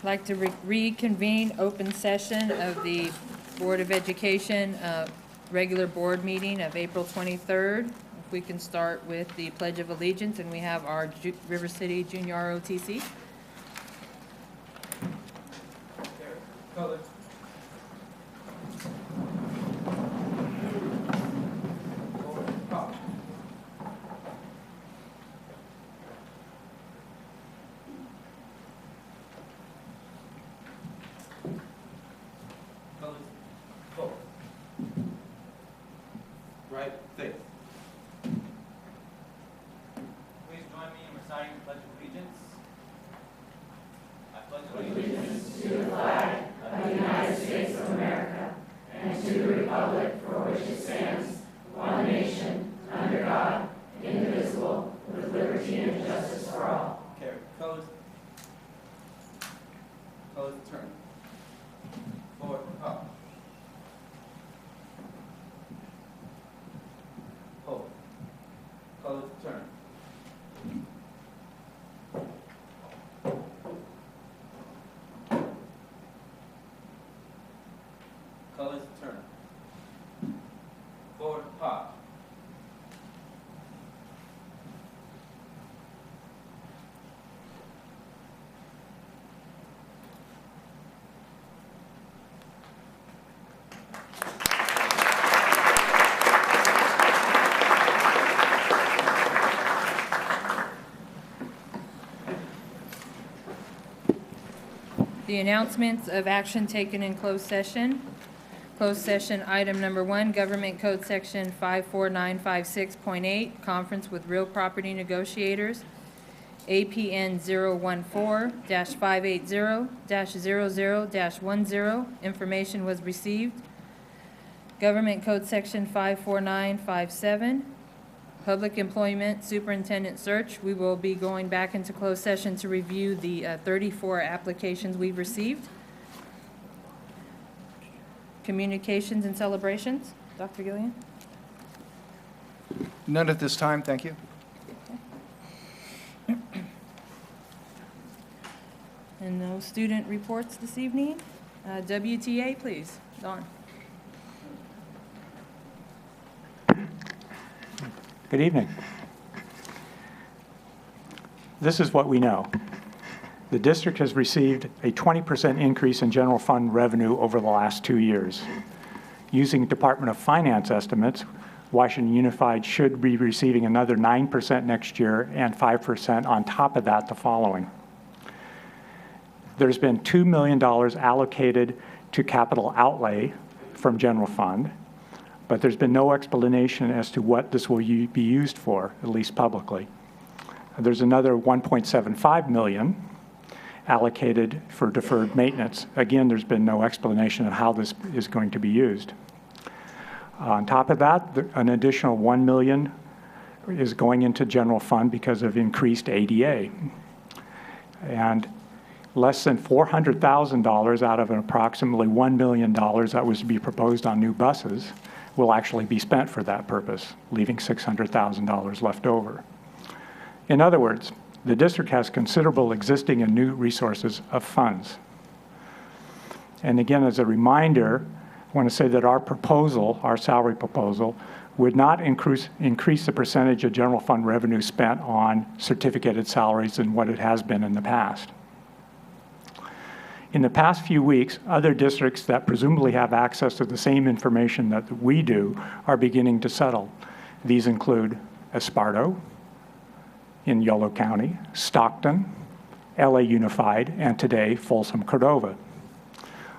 I'd like to reconvene open session of the Board of Education regular board meeting of April 23rd. If we can start with the Pledge of Allegiance, and we have our River City Junior ROTC. Color. Right face. Please join me in reciting the Pledge of Allegiance. I pledge allegiance to the flag of the United States of America and to the republic for which it stands, one nation, under God, indivisible, with liberty and justice for all. Carry. Colors. Colors turn. Forward, up. Hold. Colors turn. Colors turn. Forward, pop. The announcements of action taken in closed session. Closed session item number 1, Government Code Section 54956.8, conference with real property negotiators. APN 014-580-00-10, information was received. Government Code Section 54957, Public Employment Superintendent Search. We will be going back into closed session to review the 34 applications we've received. Communications and celebrations. Dr. Gillian? None at this time, thank you. And no student reports this evening. WTA, please. Dawn. Good evening. This is what we know. The district has received a 20% increase in general fund revenue over the last 2 years. Using Department of Finance estimates, Washington Unified should be receiving another 9% next year and 5% on top of that the following. There's been $2 million allocated to capital outlay from general fund, but there's been no explanation as to what this will be used for, at least publicly. There's another $1.75 million allocated for deferred maintenance. Again, there's been no explanation of how this is going to be used. On top of that, an additional $1 million is going into general fund because of increased ADA. And less than $400,000 out of an approximately $1 million that was to be proposed on new buses will actually be spent for that purpose, leaving $600,000 left over. In other words, the district has considerable existing and new resources of funds. And again, as a reminder, I want to say that our proposal, our salary proposal, would not increase the percentage of general fund revenue spent on certificated salaries than what it has been in the past. In the past few weeks, other districts that presumably have access to the same information that we do are beginning to settle. These include Esparto in Yolo County, Stockton, LA Unified, and today Folsom Cordova.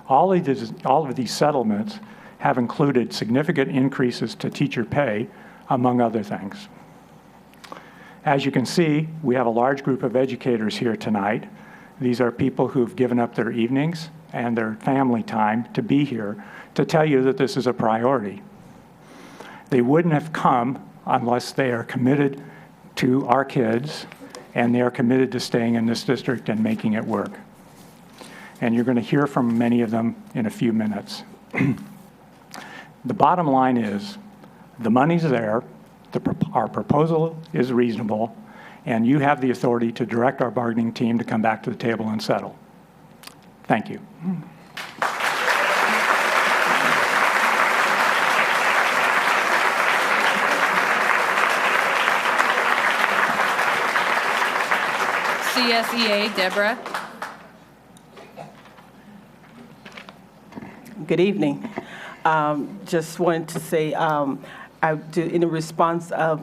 All of these settlements have included significant increases to teacher pay, among other things. As you can see, we have a large group of educators here tonight. These are people who've given up their evenings and their family time to be here to tell you that this is a priority. They wouldn't have come unless they are committed to our kids and they are committed to staying in this district and making it work. And you're going to hear from many of them in a few minutes. The bottom line is the money's there, our proposal is reasonable, and you have the authority to direct our bargaining team to come back to the table and settle. Thank you. CSEA, Deborah. Good evening. Just wanted to say, in response of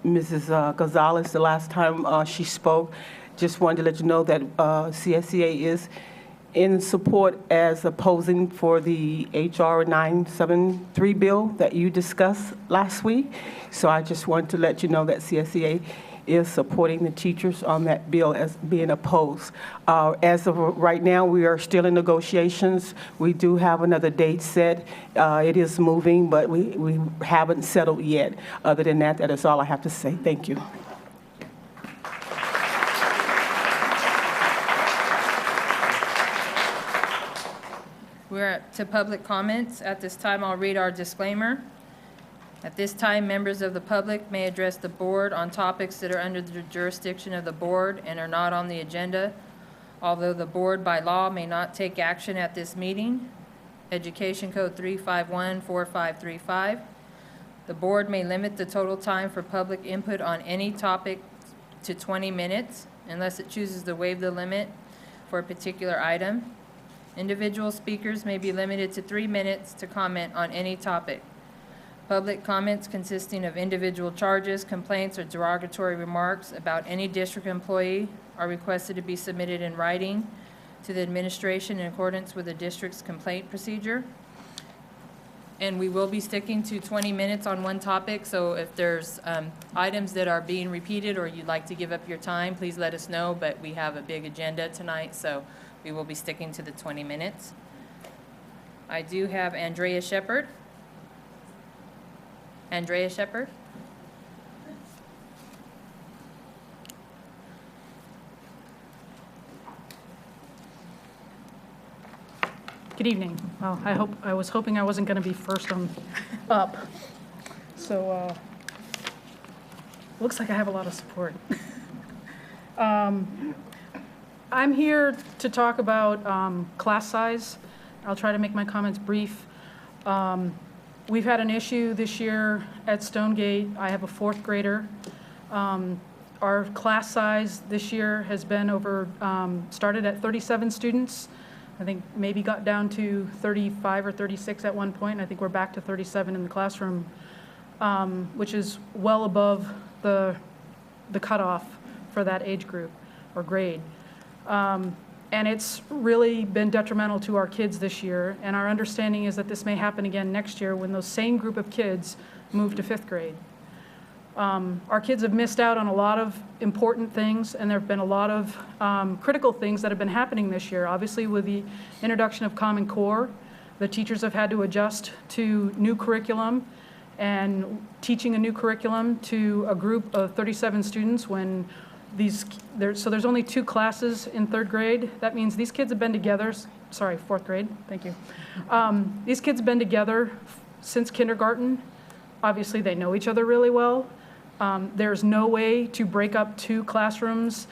Mrs. Gonzalez, the last time she spoke, just wanted to let you know that CSEA is in support as opposing for the HR 973 bill that you discussed last week. So I just wanted to let you know that CSEA is supporting the teachers on that bill as being opposed. As of right now, we are still in negotiations. We do have another date set. It is moving, but we haven't settled yet. Other than that, that is all I have to say. Thank you. We're to public comments. At this time, I'll read our disclaimer. At this time, members of the public may address the board on topics that are under the jurisdiction of the board and are not on the agenda, although the board by law may not take action at this meeting. Education Code 3514535. The board may limit the total time for public input on any topic to 20 minutes unless it chooses to waive the limit for a particular item. Individual speakers may be limited to 3 minutes to comment on any topic. Public comments consisting of individual charges, complaints, or derogatory remarks about any district employee are requested to be submitted in writing to the administration in accordance with the district's complaint procedure. And we will be sticking to 20 minutes on one topic, so if there's items that are being repeated or you'd like to give up your time, please let us know, but we have a big agenda tonight, so we will be sticking to the 20 minutes. I do have Andrea Shepard. Andrea Shepard. Good evening. Well, I was hoping I wasn't going to be first on up. So looks like I have a lot of support. I'm here to talk about class size. I'll try to make my comments brief. We've had an issue this year at Stonegate. I have a 4th grader. Our class size this year has been started at 37 students. I think maybe got down to 35 or 36 at one point. I think we're back to 37 in the classroom, which is well above the cutoff for that age group or grade. And it's really been detrimental to our kids this year, and our understanding is that this may happen again next year when those same group of kids move to 5th grade. Our kids have missed out on a lot of important things, and there have been a lot of critical things that have been happening this year. Obviously, with the introduction of Common Core, the teachers have had to adjust to new curriculum, and teaching a new curriculum to a group of 37 students when so there's only 2 classes in 3rd grade. That means these kids have been together, sorry, 4th grade, thank you. These kids have been together since kindergarten. Obviously, they know each other really well. There's no way to break up 2 classrooms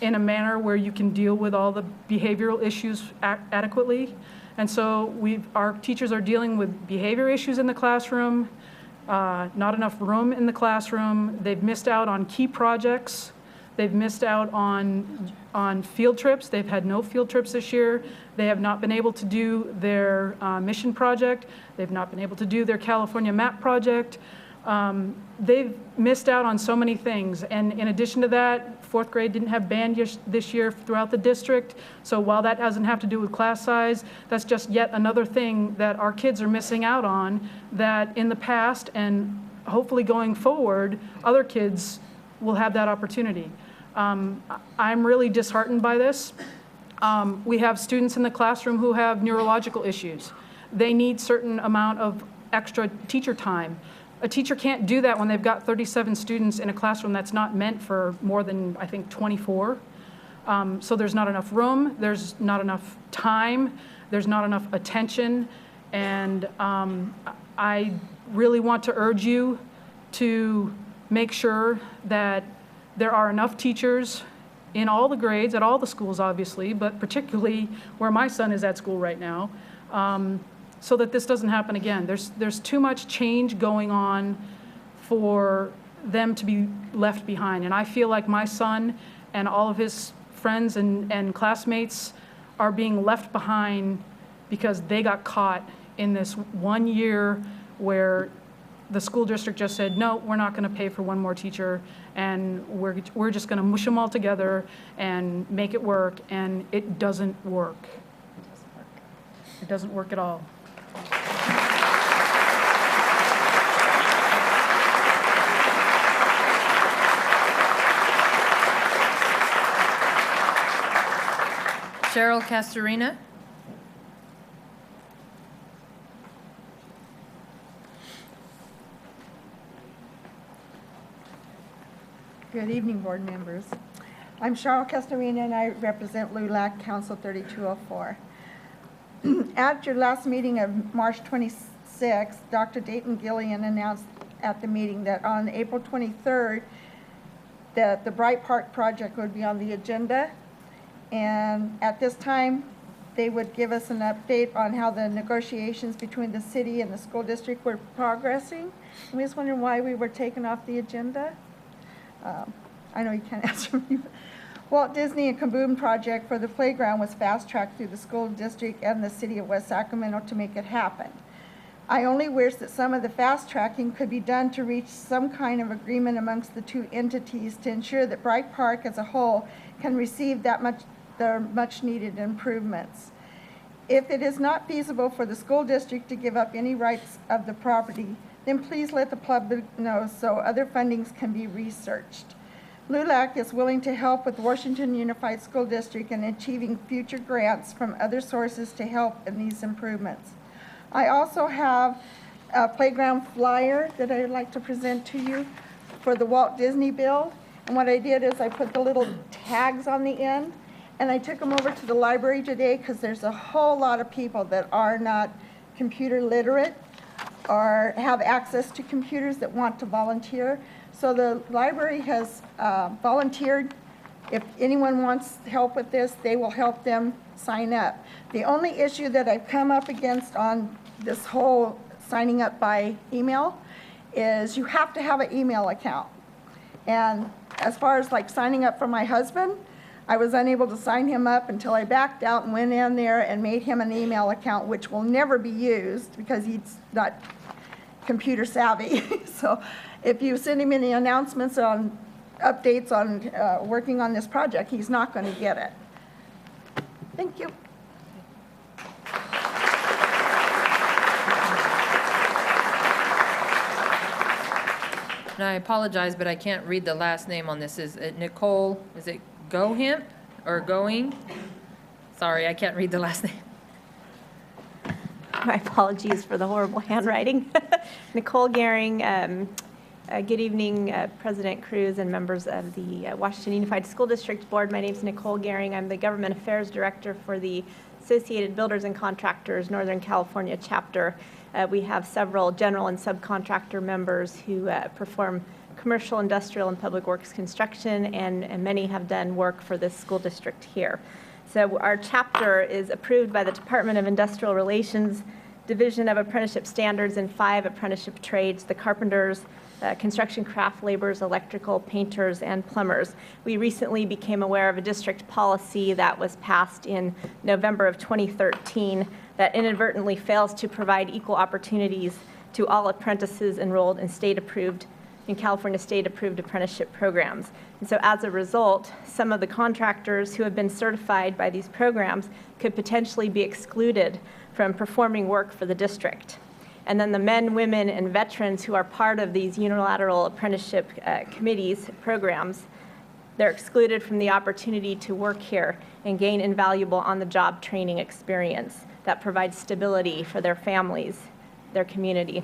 in a manner where you can deal with all the behavioral issues adequately. And so our teachers are dealing with behavior issues in the classroom, not enough room in the classroom. They've missed out on key projects. They've missed out on field trips. They've had no field trips this year. They have not been able to do their mission project. They've not been able to do their California map project. They've missed out on so many things. And in addition to that, 4th grade didn't have band this year throughout the district. So while that doesn't have to do with class size, that's just yet another thing that our kids are missing out on that in the past and hopefully going forward, other kids will have that opportunity. I'm really disheartened by this. We have students in the classroom who have neurological issues. They need certain amount of extra teacher time. A teacher can't do that when they've got 37 students in a classroom that's not meant for more than, I think, 24. So there's not enough room, there's not enough time, there's not enough attention, and I really want to urge you to make sure that there are enough teachers in all the grades, at all the schools, obviously, but particularly where my son is at school right now, so that this doesn't happen again. There's too much change going on for them to be left behind. And I feel like my son and all of his friends and classmates are being left behind because they got caught in this 1 year where the school district just said, no, we're not going to pay for one more teacher, and we're just going to mush them all together and make it work, and it doesn't work. It doesn't work at all. Cheryl Castorina. Good evening, board members. I'm Cheryl Castorina, and I represent LULAC Council 3204. At your last meeting of March 26th, Dr. Dayton Gillian announced at the meeting that on April 23rd, that the Bright Park project would be on the agenda. And at this time, they would give us an update on how the negotiations between the city and the school district were progressing. And we just wondering why we were taken off the agenda. I know you can't answer me. Walt Disney and Kaboom project for the playground was fast-tracked through the school district and the city of West Sacramento to make it happen. I only wish that some of the fast-tracking could be done to reach some kind of agreement amongst the two entities to ensure that Bright Park as a whole can receive the much-needed improvements. If it is not feasible for the school district to give up any rights of the property, then please let the public know so other fundings can be researched. LULAC is willing to help with Washington Unified School District in achieving future grants from other sources to help in these improvements. I also have a playground flyer that I'd like to present to you for the Walt Disney build. And what I did is I put the little tags on the end, and I took them over to the library today because there's a whole lot of people that are not computer literate or have access to computers that want to volunteer. So the library has volunteered. If anyone wants help with this, they will help them sign up. The only issue that I've come up against on this whole signing up by email is you have to have an email account. And as far as like signing up for my husband, I was unable to sign him up until I backed out and went in there and made him an email account, which will never be used because he's not computer savvy. So if you send him any announcements on updates on working on this project, he's not going to get it. Thank you. And I apologize, but I can't read the last name on this. Is it Nicole? Is it Gohimp or Going? Sorry, I can't read the last name. My apologies for the horrible handwriting. Nicole Gehring. Good evening, President CRUZ and members of the Washington Unified School District Board. My name is Nicole Gehring. I'm the Government Affairs Director for the Associated Builders and Contractors Northern California chapter. We have several general and subcontractor members who perform commercial, industrial, and public works construction, and many have done work for this school district here. So our chapter is approved by the Department of Industrial Relations, Division of Apprenticeship Standards, and 5 apprenticeship trades: the carpenters, construction craft laborers, electrical, painters, and plumbers. We recently became aware of a district policy that was passed in November of 2013 that inadvertently fails to provide equal opportunities to all apprentices enrolled in California state-approved apprenticeship programs. And so as a result, some of the contractors who have been certified by these programs could potentially be excluded from performing work for the district. And then the men, women, and veterans who are part of these unilateral apprenticeship committees, programs, they're excluded from the opportunity to work here and gain invaluable on-the-job training experience that provides stability for their families, their community.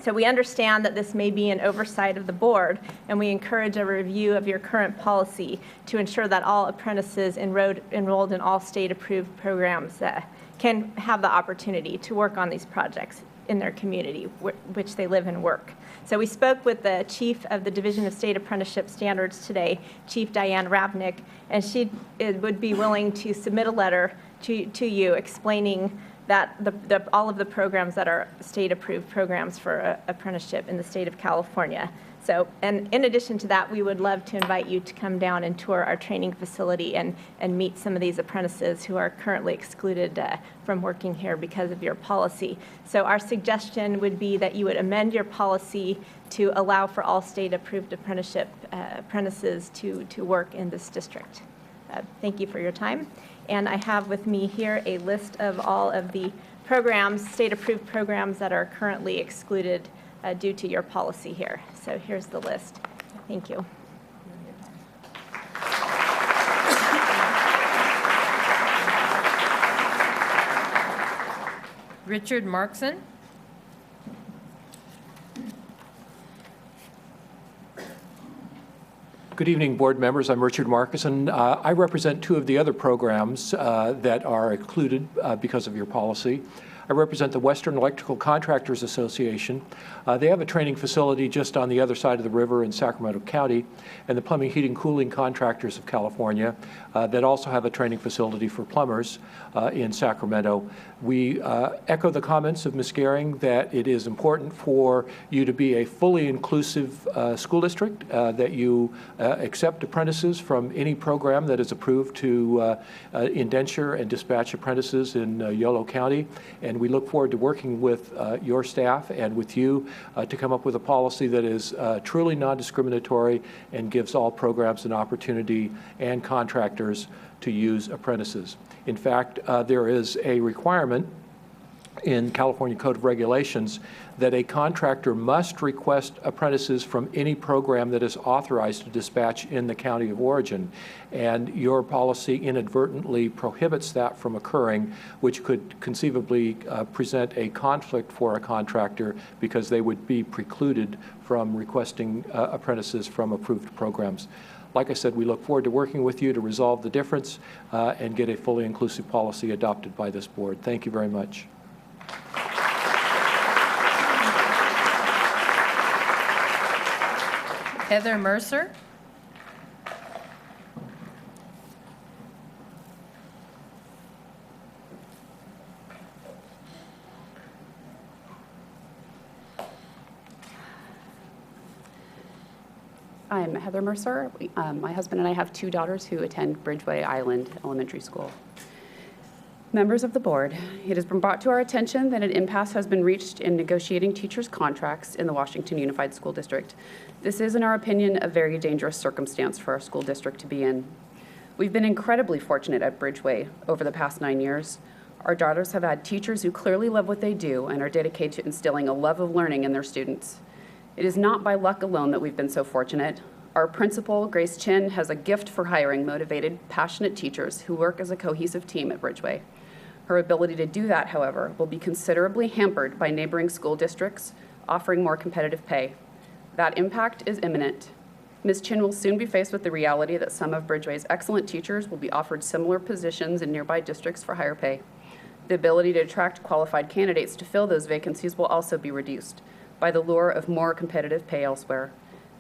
So we understand that this may be an oversight of the board, and we encourage a review of your current policy to ensure that all apprentices enrolled in all state-approved programs can have the opportunity to work on these projects in their community, which they live and work. So we spoke with the chief of the Division of State Apprenticeship Standards today, Chief Diane Ravnick, and she would be willing to submit a letter to you explaining that all of the programs that are state-approved programs for apprenticeship in the state of California. So, and in addition to that, we would love to invite you to come down and tour our training facility and meet some of these apprentices who are currently excluded from working here because of your policy. So our suggestion would be that you would amend your policy to allow for all state-approved apprentices to work in this district. Thank you for your time. And I have with me here a list of all of the programs, state-approved programs that are currently excluded due to your policy here. So here's the list. Thank you. Richard Markson. Good evening, board members. I'm Richard Markison. I represent two of the other programs that are excluded because of your policy. I represent the Western Electrical Contractors Association. They have a training facility just on the other side of the river in Sacramento County, and the Plumbing, Heating, Cooling Contractors of California that also have a training facility for plumbers in Sacramento. We echo the comments of Ms. Gehring that it is important for you to be a fully inclusive school district, that you accept apprentices from any program that is approved to indenture and dispatch apprentices in Yolo County. And we look forward to working with your staff and with you to come up with a policy that is truly non-discriminatory and gives all programs an opportunity and contractors to use apprentices. In fact, there is a requirement in California Code of Regulations that a contractor must request apprentices from any program that is authorized to dispatch in the county of origin. And your policy inadvertently prohibits that from occurring, which could conceivably present a conflict for a contractor because they would be precluded from requesting apprentices from approved programs. Like I said, we look forward to working with you to resolve the difference and get a fully inclusive policy adopted by this board. Thank you very much. Heather Mercer. I'm Heather Mercer. My husband and I have two daughters who attend Bridgeway Island Elementary School. Members of the board, it has been brought to our attention that an impasse has been reached in negotiating teachers' contracts in the Washington Unified School District. This is, in our opinion, a very dangerous circumstance for our school district to be in. We've been incredibly fortunate at Bridgeway over the past 9 years. Our daughters have had teachers who clearly love what they do and are dedicated to instilling a love of learning in their students. It is not by luck alone that we've been so fortunate. Our principal, Grace Chin, has a gift for hiring motivated, passionate teachers who work as a cohesive team at Bridgeway. Her ability to do that, however, will be considerably hampered by neighboring school districts offering more competitive pay. That impact is imminent. Ms. Chin will soon be faced with the reality that some of Bridgeway's excellent teachers will be offered similar positions in nearby districts for higher pay. The ability to attract qualified candidates to fill those vacancies will also be reduced by the lure of more competitive pay elsewhere.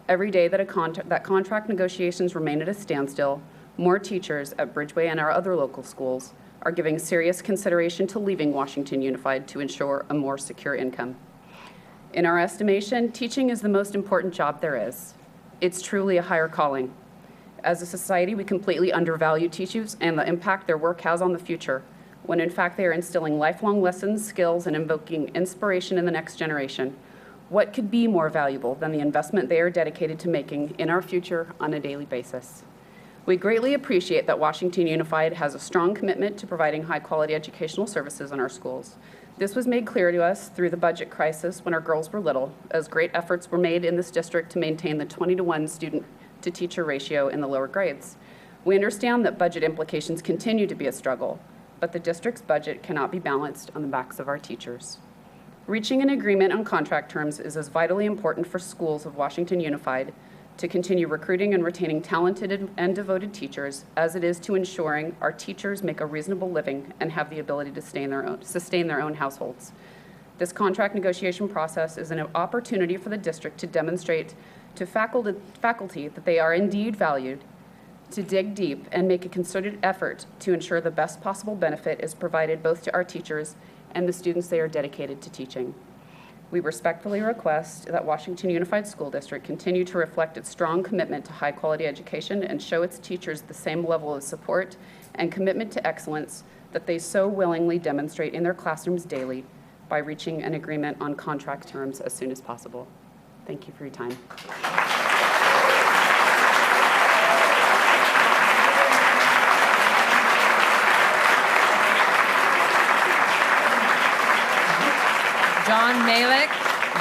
Every day that contract negotiations remain at a standstill, more teachers at Bridgeway and our other local schools are giving serious consideration to leaving Washington Unified to ensure a more secure income. In our estimation, teaching is the most important job there is. It's truly a higher calling. As a society, we completely undervalue teachers and the impact their work has on the future, when in fact they are instilling lifelong lessons, skills, and invoking inspiration in the next generation. What could be more valuable than the investment they are dedicated to making in our future on a daily basis? We greatly appreciate that Washington Unified has a strong commitment to providing high-quality educational services in our schools. This was made clear to us through the budget crisis when our girls were little, as great efforts were made in this district to maintain the 20-to-1 student-to-teacher ratio in the lower grades. We understand that budget implications continue to be a struggle, but the district's budget cannot be balanced on the backs of our teachers. Reaching an agreement on contract terms is as vitally important for schools of Washington Unified to continue recruiting and retaining talented and devoted teachers as it is to ensuring our teachers make a reasonable living and have the ability to sustain their own households. This contract negotiation process is an opportunity for the district to demonstrate to faculty that they are indeed valued, to dig deep and make a concerted effort to ensure the best possible benefit is provided both to our teachers and the students they are dedicated to teaching. We respectfully request that Washington Unified School District continue to reflect its strong commitment to high-quality education and show its teachers the same level of support and commitment to excellence that they so willingly demonstrate in their classrooms daily by reaching an agreement on contract terms as soon as possible. Thank you for your time. John Malek.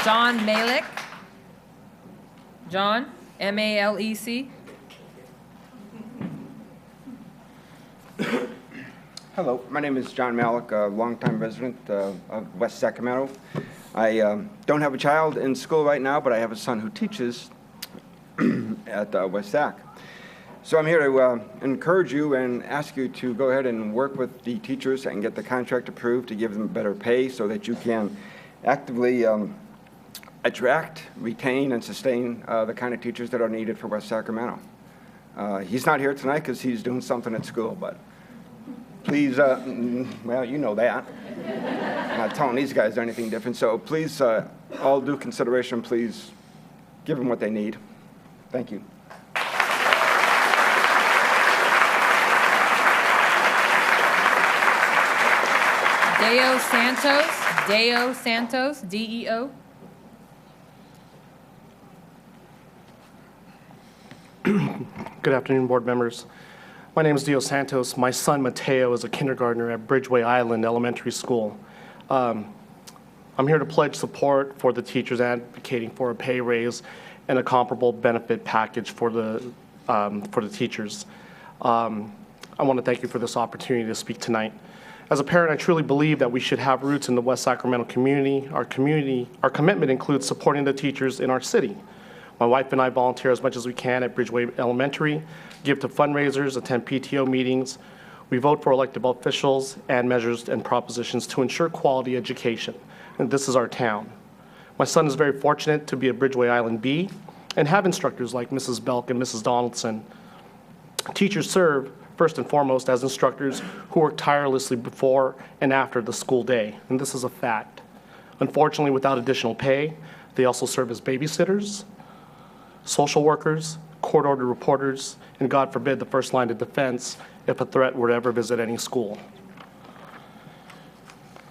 John Malek. John, M-A-L-E-C. Hello, my name is John Malik, a longtime resident of West Sacramento. I don't have a child in school right now, but I have a son who teaches at West Sac. So I'm here to encourage you and ask you to go ahead and work with the teachers and get the contract approved to give them better pay so that you can actively attract, retain, and sustain the kind of teachers that are needed for West Sacramento. He's not here tonight because he's doing something at school, but please, well, you know that. I'm not telling these guys anything different, so please, all due consideration, please give them what they need. Thank you. Deo Santos. Deo Santos, D-E-O. Good afternoon, board members. My name is Deo Santos. My son, Mateo, is a kindergartner at Bridgeway Island Elementary School. I'm here to pledge support for the teachers advocating for a pay raise and a comparable benefit package for the teachers. I want to thank you for this opportunity to speak tonight. As a parent, I truly believe that we should have roots in the West Sacramento community. Our commitment includes supporting the teachers in our city. My wife and I volunteer as much as we can at Bridgeway Elementary, give to fundraisers, attend PTO meetings. We vote for elected officials and measures and propositions to ensure quality education. And this is our town. My son is very fortunate to be at Bridgeway Island B and have instructors like Mrs. Belk and Mrs. Donaldson. Teachers serve first and foremost as instructors who work tirelessly before and after the school day, and this is a fact. Unfortunately, without additional pay, they also serve as babysitters, social workers, court-ordered reporters, and God forbid, the first line of defense if a threat were to ever visit any school.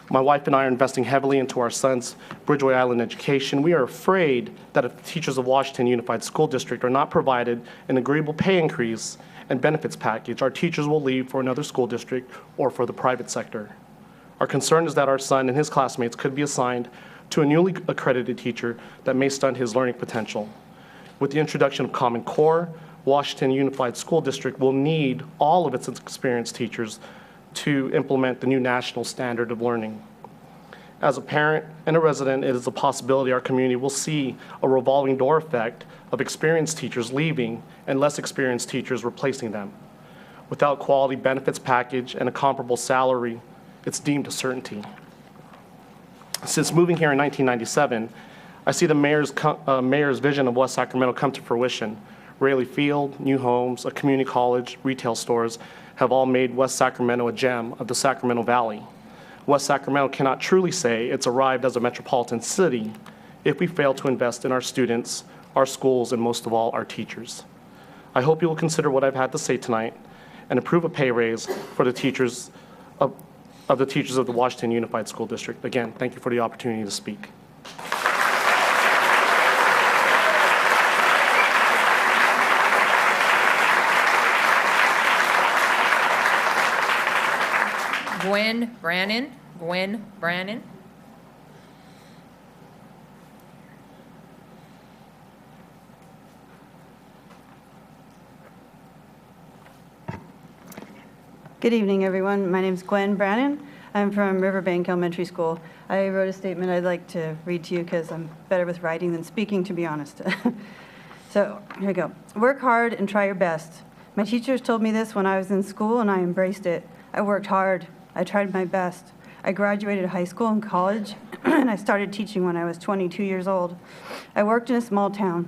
My wife and I are investing heavily into our son's Bridgeway Island education. We are afraid that if the teachers of Washington Unified School District are not provided an agreeable pay increase and benefits package, our teachers will leave for another school district or for the private sector. Our concern is that our son and his classmates could be assigned to a newly accredited teacher that may stunt his learning potential. With the introduction of Common Core, Washington Unified School District will need all of its experienced teachers to implement the new national standard of learning. As a parent and a resident, it is a possibility our community will see a revolving door effect of experienced teachers leaving and less experienced teachers replacing them. Without quality benefits package and a comparable salary, it's deemed a certainty. Since moving here in 1997, I see the mayor's vision of West Sacramento come to fruition. Raley Field, new homes, a community college, retail stores have all made West Sacramento a gem of the Sacramento Valley. West Sacramento cannot truly say it's arrived as a metropolitan city if we fail to invest in our students, our schools, and most of all, our teachers. I hope you will consider what I've had to say tonight and approve a pay raise for the teachers of the Washington Unified School District. Again, thank you for the opportunity to speak. Gwen Brannon. Gwen Brannon. Good evening, everyone. My name is Gwen Brannon. I'm from Riverbank Elementary School. I wrote a statement I'd like to read to you because I'm better with writing than speaking, to be honest. So here we go. Work hard and try your best. My teachers told me this when I was in school, and I embraced it. I worked hard. I tried my best. I graduated high school and college, and I started teaching when I was 22 years old. I worked in a small town.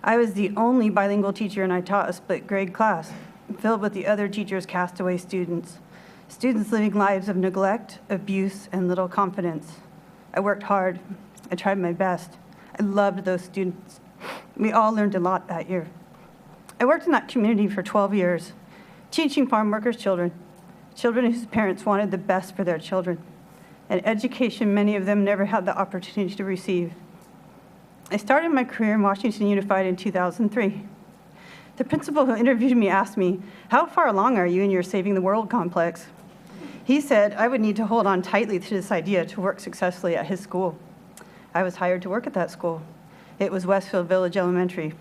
I was the only bilingual teacher, and I taught a split grade class, filled with the other teachers' castaway students, students living lives of neglect, abuse, and little confidence. I worked hard. I tried my best. I loved those students. We all learned a lot that year. I worked in that community for 12 years, teaching farm workers' children, children whose parents wanted the best for their children, an education many of them never had the opportunity to receive. I started my career in Washington Unified in 2003. The principal who interviewed me asked me, "How far along are you in your Saving the World complex?" He said I would need to hold on tightly to this idea to work successfully at his school. I was hired to work at that school. It was Westfield Village Elementary.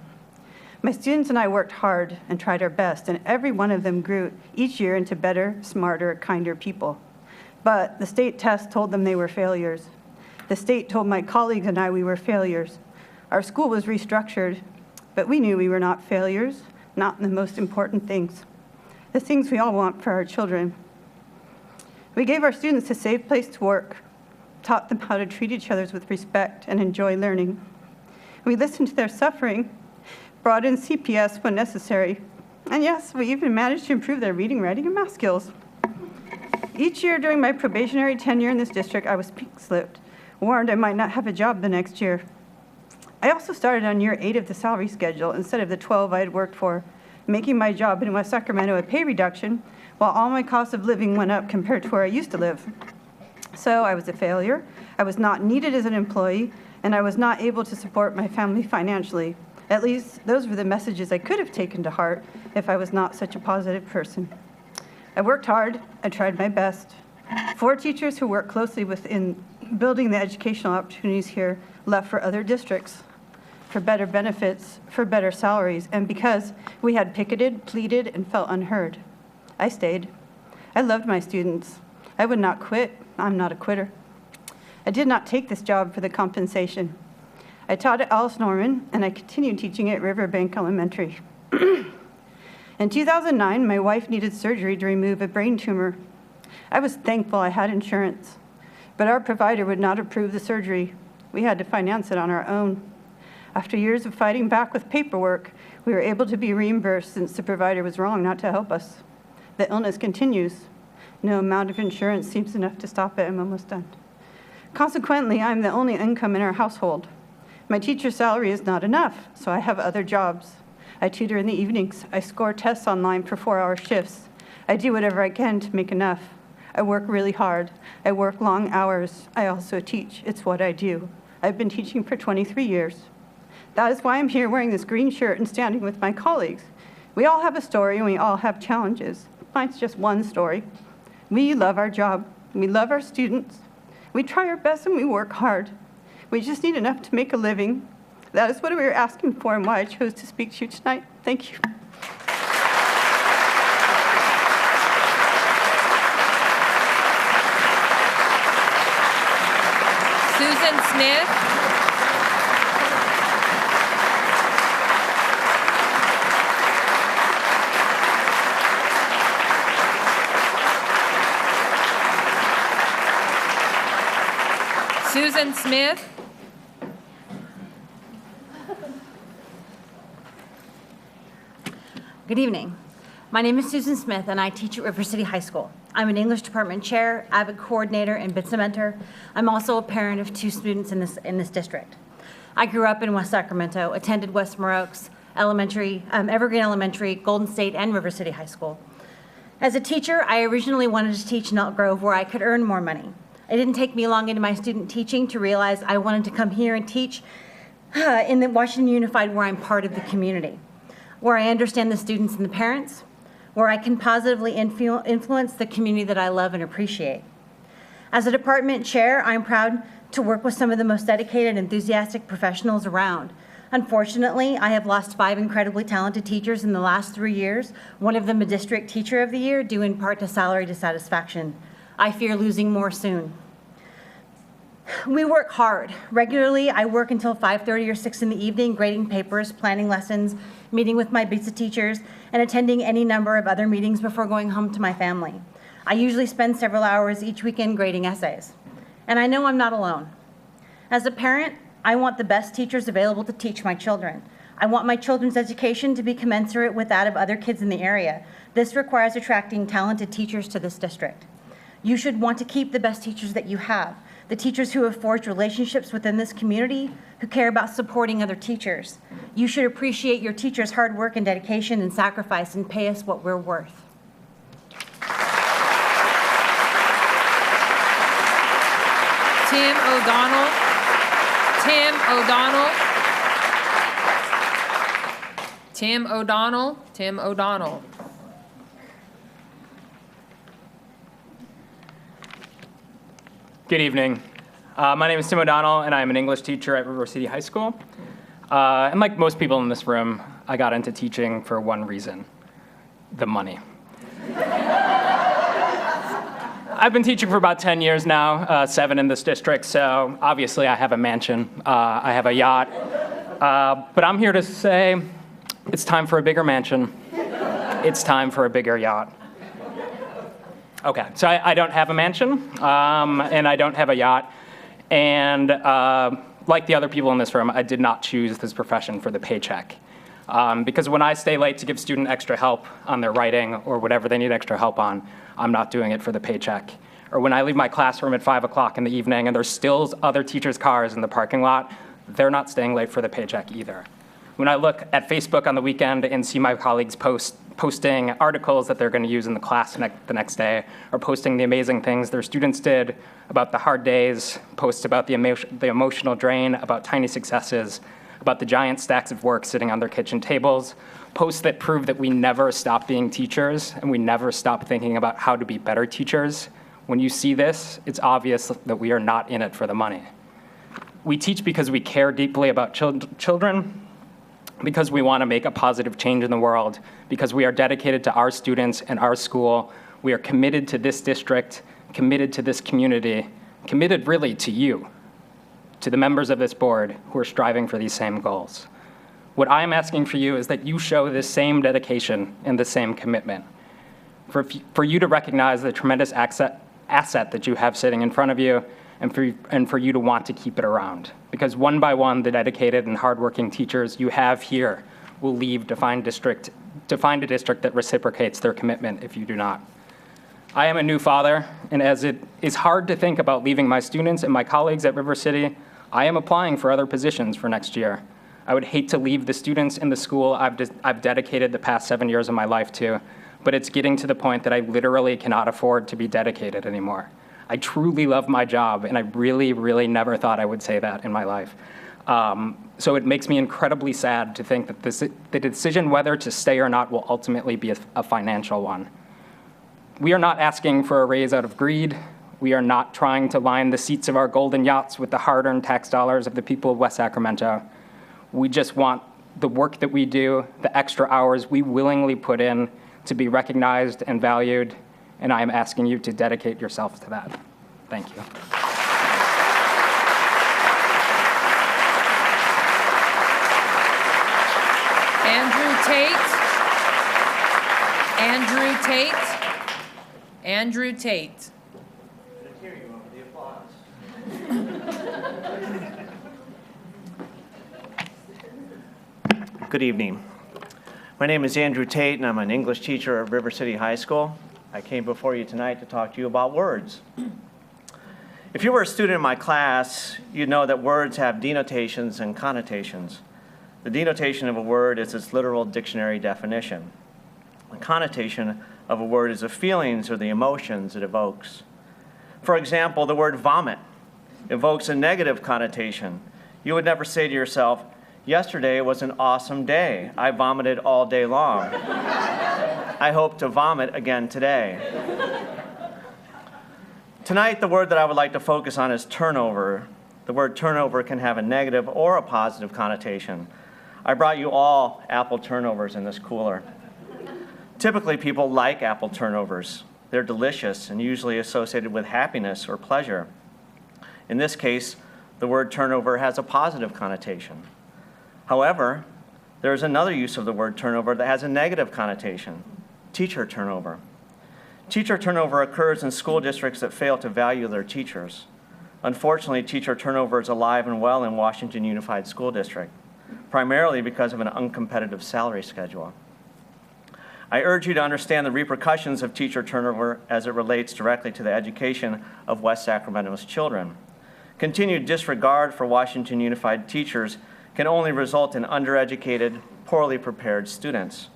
My students and I worked hard and tried our best, and every one of them grew each year into better, smarter, kinder people. But the state test told them they were failures. The state told my colleagues and I we were failures. Our school was restructured, but we knew we were not failures, not in the most important things, the things we all want for our children. We gave our students a safe place to work, taught them how to treat each other with respect and enjoy learning. We listened to their suffering, brought in CPS when necessary, and yes, we even managed to improve their reading, writing, and math skills. Each year during my probationary tenure in this district, I was pink-slipped, warned I might not have a job the next year. I also started on year 8 of the salary schedule instead of the 12 I had worked for, making my job in West Sacramento a pay reduction, while all my cost of living went up compared to where I used to live. So I was a failure, I was not needed as an employee, and I was not able to support my family financially. At least, those were the messages I could have taken to heart if I was not such a positive person. I worked hard, I tried my best. 4 teachers who work closely within building the educational opportunities here left for other districts, for better benefits, for better salaries, and because we had picketed, pleaded, and felt unheard. I stayed. I loved my students. I would not quit. I'm not a quitter. I did not take this job for the compensation. I taught at Alice Norman, and I continued teaching at Riverbank Elementary. In 2009, my wife needed surgery to remove a brain tumor. I was thankful I had insurance, but our provider would not approve the surgery. We had to finance it on our own. After years of fighting back with paperwork, we were able to be reimbursed since the provider was wrong not to help us. The illness continues. No amount of insurance seems enough to stop it. I'm almost done. Consequently, I'm the only income in our household. My teacher's salary is not enough, so I have other jobs. I tutor in the evenings. I score tests online for 4-hour shifts. I do whatever I can to make enough. I work really hard. I work long hours. I also teach. It's what I do. I've been teaching for 23 years. That is why I'm here wearing this green shirt and standing with my colleagues. We all have a story and we all have challenges. Mine's just one story. We love our job. We love our students. We try our best and we work hard. We just need enough to make a living. That is what we were asking for and why I chose to speak to you tonight. Thank you. Susan Smith. Susan Smith. Good evening. My name is Susan Smith, and I teach at River City High School. I'm an English department chair, AVID coordinator, and BITSA mentor. I'm also a parent of 2 students in this district. I grew up in West Sacramento, attended West Moroks Elementary, Evergreen Elementary, Golden State, and River City High School. As a teacher, I originally wanted to teach in Elk Grove where I could earn more money. It didn't take me long into my student teaching to realize I wanted to come here and teach in the Washington Unified where I'm part of the community, where I understand the students and the parents, where I can positively influence the community that I love and appreciate. As a department chair, I'm proud to work with some of the most dedicated, enthusiastic professionals around. Unfortunately, I have lost 5 incredibly talented teachers in the last 3 years, one of them a district teacher of the year, due in part to salary dissatisfaction. I fear losing more soon. We work hard. Regularly, I work until 5:30 or 6 in the evening, grading papers, planning lessons, meeting with my BITSA teachers, and attending any number of other meetings before going home to my family. I usually spend several hours each weekend grading essays. And I know I'm not alone. As a parent, I want the best teachers available to teach my children. I want my children's education to be commensurate with that of other kids in the area. This requires attracting talented teachers to this district. You should want to keep the best teachers that you have, the teachers who have forged relationships within this community, who care about supporting other teachers. You should appreciate your teachers' hard work and dedication and sacrifice and pay us what we're worth. Tim O'Donnell. Tim O'Donnell. Tim O'Donnell. Tim O'Donnell. Good evening. My name is Tim O'Donnell, and I'm an English teacher at River City High School. And like most people in this room, I got into teaching for one reason: the money. I've been teaching for about 10 years now, 7 in this district, so obviously I have a mansion, I have a yacht. But I'm here to say it's time for a bigger mansion. It's time for a bigger yacht. Okay, so I don't have a mansion, and I don't have a yacht. And like the other people in this room, I did not choose this profession for the paycheck. Because when I stay late to give students extra help on their writing or whatever they need extra help on, I'm not doing it for the paycheck. Or when I leave my classroom at 5 o'clock in the evening and there's still other teachers' cars in the parking lot, they're not staying late for the paycheck either. When I look at Facebook on the weekend and see my colleagues posting articles that they're going to use in the class the next day, or posting the amazing things their students did, about the hard days, posts about the emotional drain, about tiny successes, about the giant stacks of work sitting on their kitchen tables, posts that prove that we never stop being teachers and we never stop thinking about how to be better teachers. When you see this, it's obvious that we are not in it for the money. We teach because we care deeply about children, because we want to make a positive change in the world, because we are dedicated to our students and our school. We are committed to this district, committed to this community, committed really to you, to the members of this board who are striving for these same goals. What I am asking for you is that you show this same dedication and the same commitment. For you to recognize the tremendous asset that you have sitting in front of you, and for you to want to keep it around. Because one by one, the dedicated and hardworking teachers you have here will leave to find a district that reciprocates their commitment if you do not. I am a new father, and as it is hard to think about leaving my students and my colleagues at River City, I am applying for other positions for next year. I would hate to leave the students in the school I've dedicated the past 7 years of my life to, but it's getting to the point that I literally cannot afford to be dedicated anymore. I truly love my job, and I really, really never thought I would say that in my life. So it makes me incredibly sad to think that the decision whether to stay or not will ultimately be a financial one. We are not asking for a raise out of greed. We are not trying to line the seats of our golden yachts with the hard-earned tax dollars of the people of West Sacramento. We just want the work that we do, the extra hours we willingly put in, to be recognized and valued, and I am asking you to dedicate yourselves to that. Thank you. Andrew Tate. Andrew Tate. Good evening. My name is Andrew Tate, and I'm an English teacher at River City High School. I came before you tonight to talk to you about words. If you were a student in my class, you'd know that words have denotations and connotations. The denotation of a word is its literal dictionary definition. The connotation of a word is the feelings or the emotions it evokes. For example, the word vomit evokes a negative connotation. You would never say to yourself, "Yesterday was an awesome day. I vomited all day long. I hope to vomit again today." Tonight, the word that I would like to focus on is turnover. The word turnover can have a negative or a positive connotation. I brought you all apple turnovers in this cooler. Typically, people like apple turnovers. They're delicious and usually associated with happiness or pleasure. In this case, the word turnover has a positive connotation. However, there is another use of the word turnover that has a negative connotation: teacher turnover. Teacher turnover occurs in school districts that fail to value their teachers. Unfortunately, teacher turnover is alive and well in Washington Unified School District, primarily because of an uncompetitive salary schedule. I urge you to understand the repercussions of teacher turnover as it relates directly to the education of West Sacramento's children. Continued disregard for Washington Unified teachers can only result in undereducated, poorly prepared students.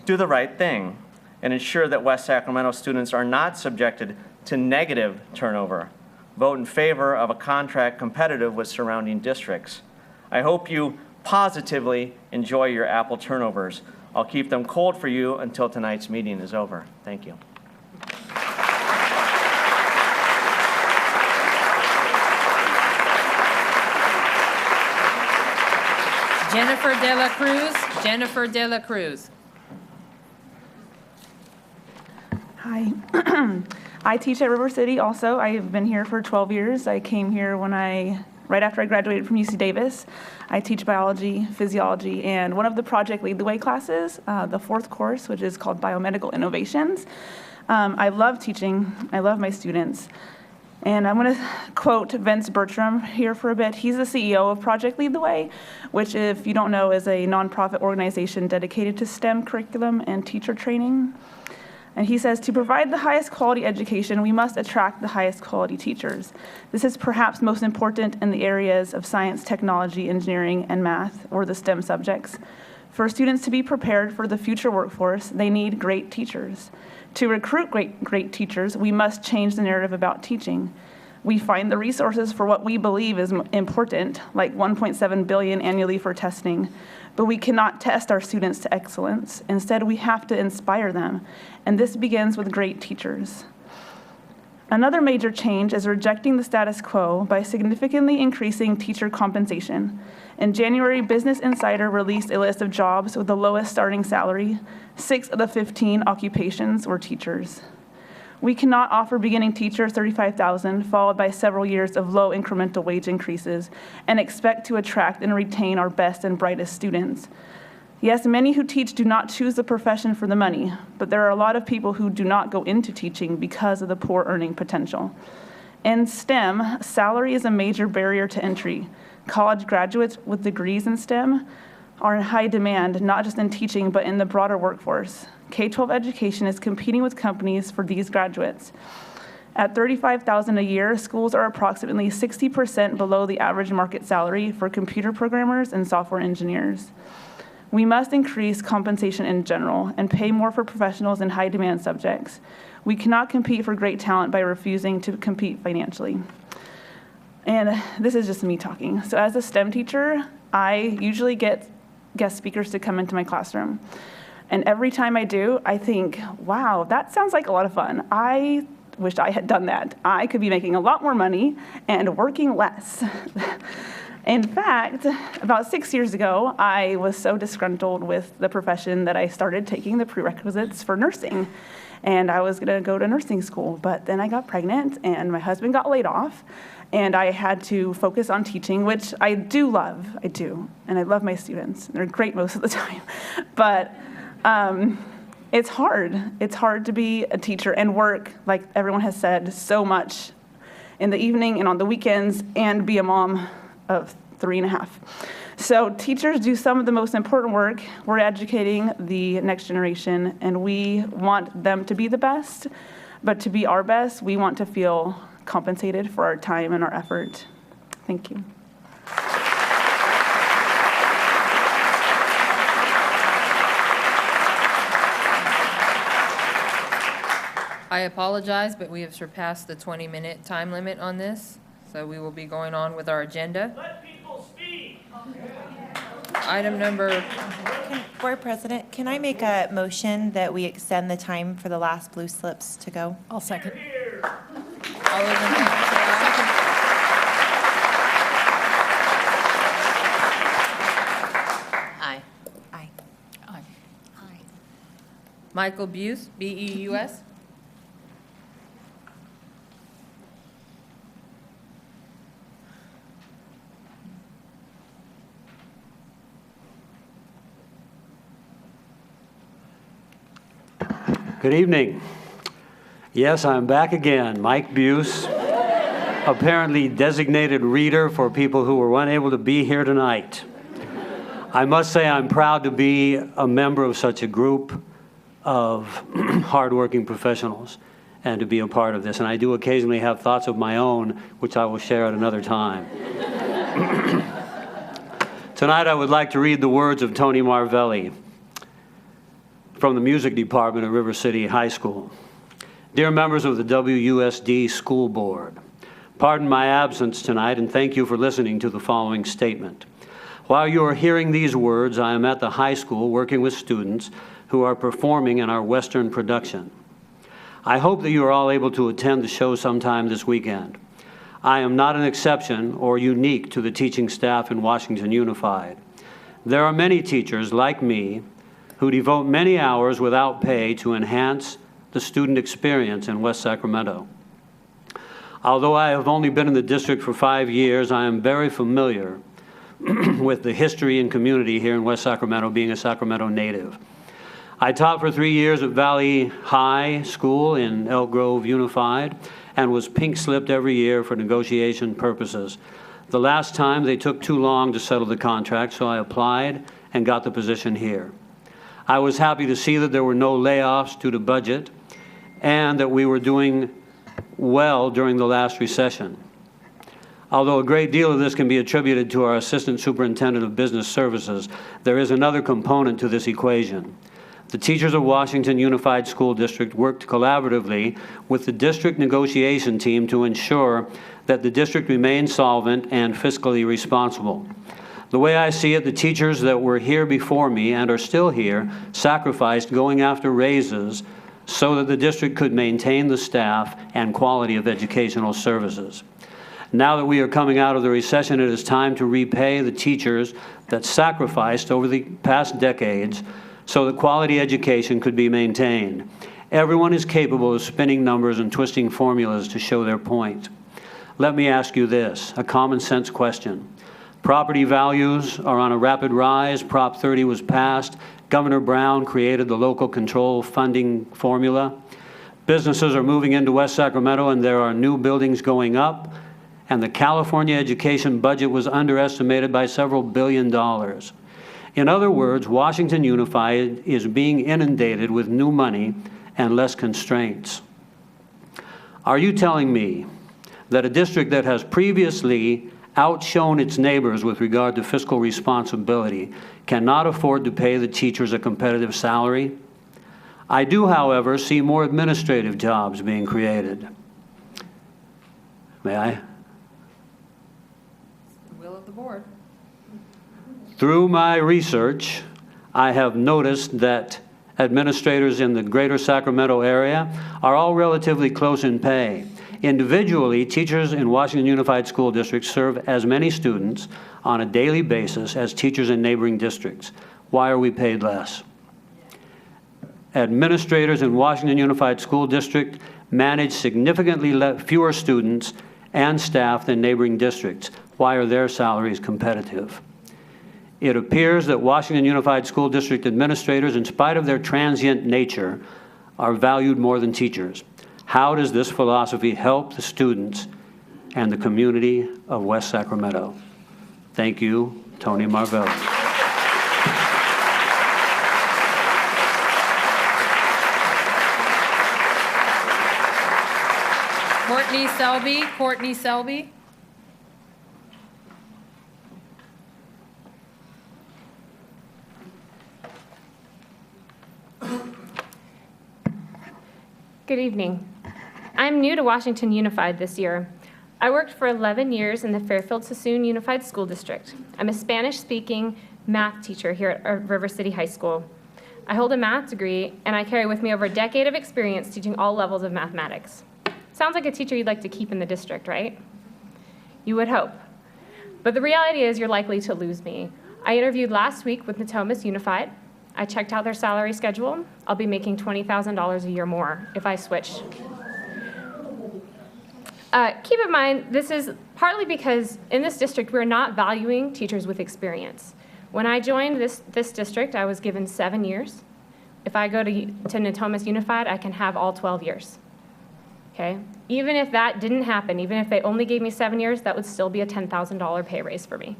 Do the right thing and ensure that West Sacramento students are not subjected to negative turnover. Vote in favor of a contract competitive with surrounding districts. I hope you positively enjoy your Apple turnovers. I'll keep them cold for you until tonight's meeting is over. Thank you. Jennifer De La Cruz. Jennifer De La Cruz. Hi. I teach at River City also. I have been here for 12 years. I came here right after I graduated from UC Davis. I teach biology, physiology, and one of the Project Lead the Way classes, the fourth course, which is called Biomedical Innovations. I love teaching. I love my students. And I'm going to quote Vince Bertram here for a bit. He's the CEO of Project Lead the Way, which, if you don't know, is a nonprofit organization dedicated to STEM curriculum and teacher training. And he says, to provide the highest quality education, we must attract the highest quality teachers. This is perhaps most important in the areas of science, technology, engineering, and math, or the STEM subjects. For students to be prepared for the future workforce, they need great teachers. To recruit great teachers, we must change the narrative about teaching. We find the resources for what we believe is important, like $1.7 billion annually for testing, but we cannot test our students to excellence. Instead, we have to inspire them, and this begins with great teachers. Another major change is rejecting the status quo by significantly increasing teacher compensation. In January, Business Insider released a list of jobs with the lowest starting salary. 6 of the 15 occupations were teachers. We cannot offer beginning teachers $35,000, followed by several years of low incremental wage increases, and expect to attract and retain our best and brightest students. Yes, many who teach do not choose the profession for the money, but there are a lot of people who do not go into teaching because of the poor earning potential. In STEM, salary is a major barrier to entry. College graduates with degrees in STEM are in high demand, not just in teaching, but in the broader workforce. K-12 education is competing with companies for these graduates. At $35,000 a year, schools are approximately 60% below the average market salary for computer programmers and software engineers. We must increase compensation in general and pay more for professionals in high-demand subjects. We cannot compete for great talent by refusing to compete financially. And this is just me talking. So as a STEM teacher, I usually get guest speakers to come into my classroom. And every time I do, I think, wow, that sounds like a lot of fun. I wish I had done that. I could be making a lot more money and working less. In fact, about 6 years ago, I was so disgruntled with the profession that I started taking the prerequisites for nursing. And I was gonna go to nursing school, but then I got pregnant and my husband got laid off. And I had to focus on teaching, which I do love, I do. And I love my students. They're great most of the time. But it's hard. It's hard to be a teacher and work, like everyone has said, so much in the evening and on the weekends and be a mom of 3.5. So teachers do some of the most important work. We're educating the next generation, and we want them to be the best. But to be our best, we want to feel compensated for our time and our effort. Thank you. I apologize, but we have surpassed the 20-minute time limit on this, so we will be going on with our agenda. Let people speak. Item number... Board President, can I make a motion that we extend the time for the last blue slips to go? I'll second. All those in favor say aye. Aye. Aye. Aye. Aye. Michael Buse, B-E-U-S. Good evening. Yes, I'm back again. Mike Buse, apparently designated reader for people who were unable to be here tonight. I must say I'm proud to be a member of such a group of hardworking professionals and to be a part of this. And I do occasionally have thoughts of my own, which I will share at another time. Tonight I would like to read the words of Tony Marvelli from the music department at River City High School. Dear members of the WUSD School Board, pardon my absence tonight and thank you for listening to the following statement. While you are hearing these words, I am at the high school working with students who are performing in our Western production. I hope that you are all able to attend the show sometime this weekend. I am not an exception or unique to the teaching staff in Washington Unified. There are many teachers like me who devote many hours without pay to enhance the student experience in West Sacramento. Although I have only been in the district for 5 years, I am very familiar with the history and community here in West Sacramento, being a Sacramento native. I taught for 3 years at Valley High School in Elk Grove Unified and was pink-slipped every year for negotiation purposes. The last time they took too long to settle the contract, so I applied and got the position here. I was happy to see that there were no layoffs due to budget and that we were doing well during the last recession. Although a great deal of this can be attributed to our Assistant Superintendent of Business Services, there is another component to this equation. The teachers of Washington Unified School District worked collaboratively with the district negotiation team to ensure that the district remained solvent and fiscally responsible. The way I see it, the teachers that were here before me and are still here sacrificed going after raises so that the district could maintain the staff and quality of educational services. Now that we are coming out of the recession, it is time to repay the teachers that sacrificed over the past decades so that quality education could be maintained. Everyone is capable of spinning numbers and twisting formulas to show their point. Let me ask you this, a common sense question. Property values are on a rapid rise. Prop 30 was passed. Governor Brown created the local control funding formula. Businesses are moving into West Sacramento and there are new buildings going up. And the California education budget was underestimated by several $billions. In other words, Washington Unified is being inundated with new money and less constraints. Are you telling me that a district that has previously outshone its neighbors with regard to fiscal responsibility cannot afford to pay the teachers a competitive salary? I do, however, see more administrative jobs being created. May I? The board. Through my research, I have noticed that administrators in the greater Sacramento area are all relatively close in pay. Individually, teachers in Washington Unified School District serve as many students on a daily basis as teachers in neighboring districts. Why are we paid less? Administrators in Washington Unified School District manage significantly fewer students and staff than neighboring districts. Why are their salaries competitive? It appears that Washington Unified School District administrators, in spite of their transient nature, are valued more than teachers. How does this philosophy help the students and the community of West Sacramento? Thank you, Tony Marvelli. Courtney Selby. Good evening. I'm new to Washington Unified this year. I worked for 11 years in the Fairfield-Sassoon Unified School District. I'm a Spanish-speaking math teacher here at River City High School. I hold a math degree, and I carry with me over a decade of experience teaching all levels of mathematics. Sounds like a teacher you'd like to keep in the district, right? You would hope. But the reality is you're likely to lose me. I interviewed last week with Natomas Unified. I checked out their salary schedule. I'll be making $20,000 a year more if I switch. Keep in mind, this is partly because in this district, we're not valuing teachers with experience. When I joined this district, I was given 7 years. If I go to Natomas Unified, I can have all 12 years. okay? Even if that didn't happen, even if they only gave me 7 years, that would still be a $10,000 pay raise for me.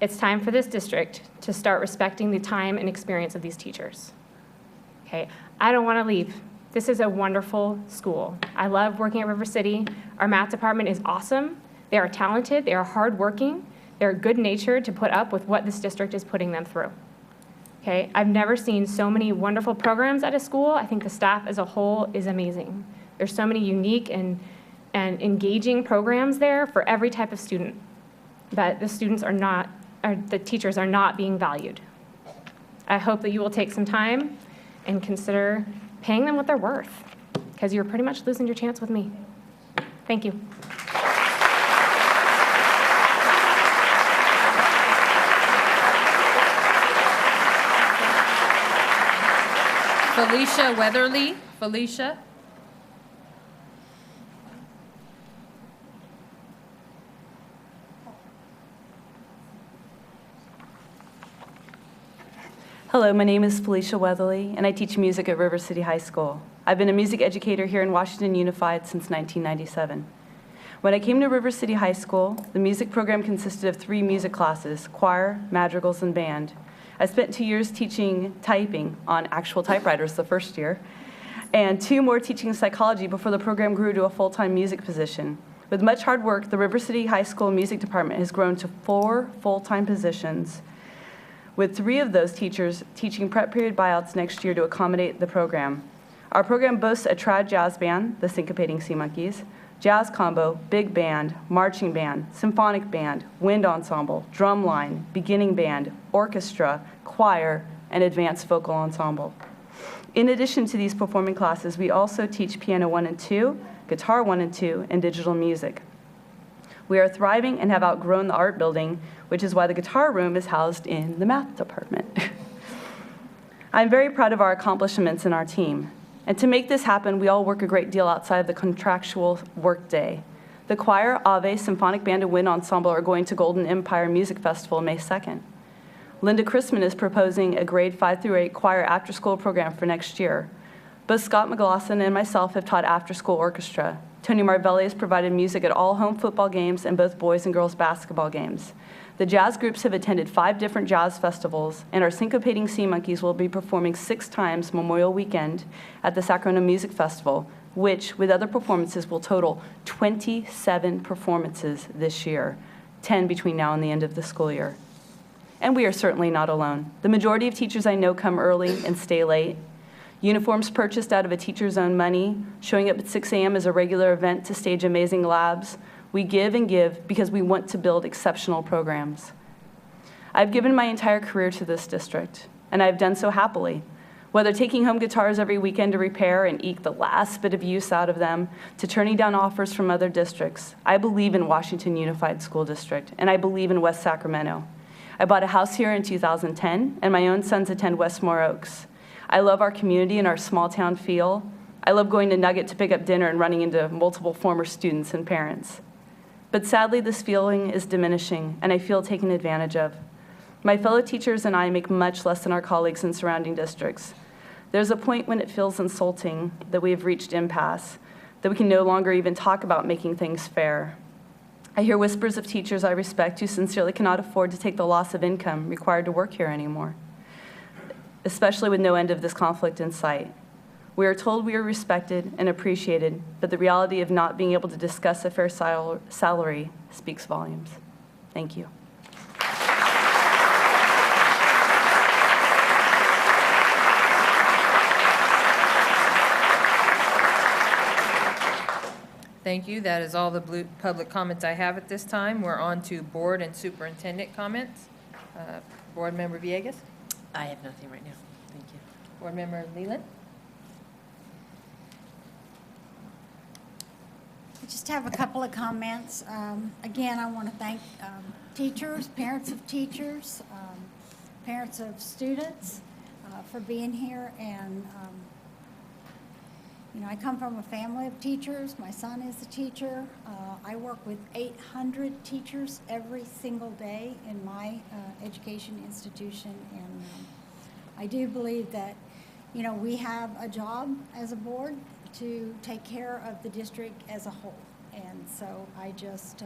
It's time for this district to start respecting the time and experience of these teachers, okay? I don't want to leave. This is a wonderful school. I love working at River City. Our math department is awesome. They are talented, they are hardworking, they're good-natured to put up with what this district is putting them through. Okay, I've never seen so many wonderful programs at a school. I think the staff as a whole is amazing. There's so many unique and engaging programs there for every type of student, but the teachers are not being valued. I hope that you will take some time and consider paying them what they're worth, because you're pretty much losing your chance with me. Thank you. Felicia Weatherly. Felicia. Hello, my name is Felicia Weatherly, and I teach music at River City High School. I've been a music educator here in Washington Unified since 1997. When I came to River City High School, the music program consisted of 3 music classes: choir, madrigals, and band. I spent 2 years teaching typing on actual typewriters the first year, and 2 more teaching psychology before the program grew to a full-time music position. With much hard work, the River City High School music department has grown to 4 full-time positions, with 3 of those teachers teaching prep period buyouts next year to accommodate the program. Our program boasts a trad jazz band, the Syncopating Sea Monkeys, jazz combo, big band, marching band, symphonic band, wind ensemble, drum line, beginning band, orchestra, choir, and advanced vocal ensemble. In addition to these performing classes, we also teach piano 1 and 2, guitar 1 and 2, and digital music. We are thriving and have outgrown the art building, which is why the guitar room is housed in the math department. I'm very proud of our accomplishments in our team. And to make this happen, we all work a great deal outside of the contractual workday. The choir, Ave, Symphonic Band, and Wind Ensemble are going to Golden Empire Music Festival May 2nd. Linda Chrisman is proposing a grade 5 through 8 choir after-school program for next year. Both Scott McGlosson and myself have taught after-school orchestra. Tony Marvelli has provided music at all home football games and both boys and girls basketball games. The jazz groups have attended 5 different jazz festivals, and our Syncopating Sea Monkeys will be performing 6 times Memorial Weekend at the Sacramento Music Festival, which, with other performances, will total 27 performances this year, 10 between now and the end of the school year. And we are certainly not alone. The majority of teachers I know come early and stay late. Uniforms purchased out of a teacher's own money, showing up at 6 a.m. as a regular event to stage amazing labs. We give and give because we want to build exceptional programs. I've given my entire career to this district, and I've done so happily. Whether taking home guitars every weekend to repair and eke the last bit of use out of them, to turning down offers from other districts, I believe in Washington Unified School District, and I believe in West Sacramento. I bought a house here in 2010, and my own sons attend Westmore Oaks. I love our community and our small town feel. I love going to Nugget to pick up dinner and running into multiple former students and parents. But sadly, this feeling is diminishing, and I feel taken advantage of. My fellow teachers and I make much less than our colleagues in surrounding districts. There's a point when it feels insulting that we have reached impasse, that we can no longer even talk about making things fair. I hear whispers of teachers I respect who sincerely cannot afford to take the loss of income required to work here anymore, especially with no end of this conflict in sight. We are told we are respected and appreciated, but the reality of not being able to discuss a fair salary speaks volumes. Thank you. Thank you. That is all the public comments I have at this time. We're on to board and superintendent comments. Board Member Villegas? I have nothing right now. Thank you. Board Member Leland? I just have a couple of comments. Again, I want to thank teachers, parents of teachers, parents of students for being here. And, you know, I come from a family of teachers. My son is a teacher. I work with 800 teachers every single day in my education institution. And I do believe that, you know, we have a job as a board to take care of the district as a whole. And so I just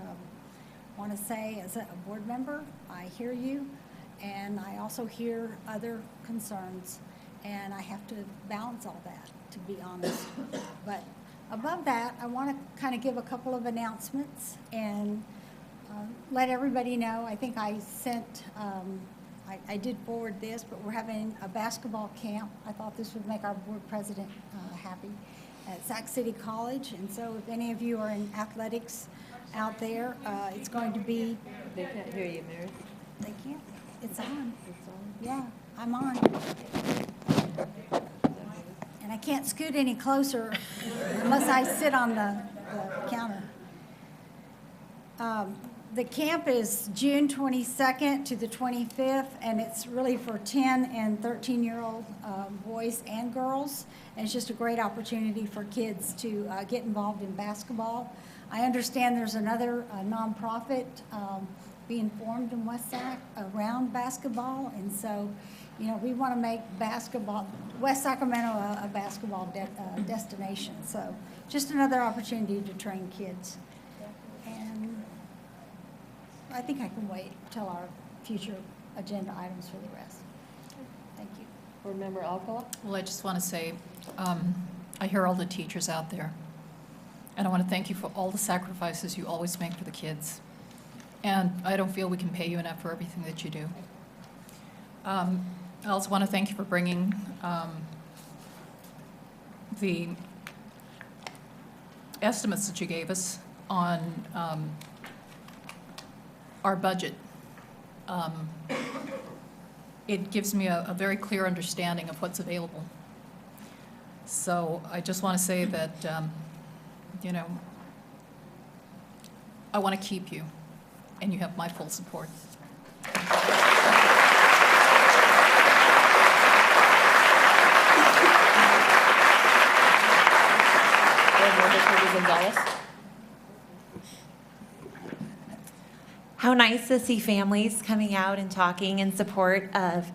want to say, as a board member, I hear you, and I also hear other concerns, and I have to balance all that, to be honest. But above that, I want to kind of give a couple of announcements and let everybody know. I think I sent, I did forward this, but we're having a basketball camp. I thought this would make our board president happy at Sac City College. And so if any of you are in athletics out there, it's going to be. They can't hear you, Mary. They can't. It's on. It's on. Yeah, I'm on. And I can't scoot any closer unless I sit on the counter. The camp is June 22nd to the 25th, and it's really for 10 and 13-year-old boys and girls. And it's just a great opportunity for kids to get involved in basketball. I understand there's another nonprofit being formed in West Sac around basketball, and so, you know, we want to make basketball, West Sacramento, a basketball destination. So just another opportunity to train kids. And I think I can wait till our future agenda items for the rest. Thank you. Board Member ALCALA? Well, I just want to say, I hear all the teachers out there, and I want to thank you for all the sacrifices you always make for the kids. And I don't feel we can pay you enough for everything that you do. I also want to thank you for bringing the estimates that you gave us on our budget. It gives me a very clear understanding of what's available. So I just want to say that, you know, I want to keep you, and you have my full support. How nice to see families coming out and talking in support of,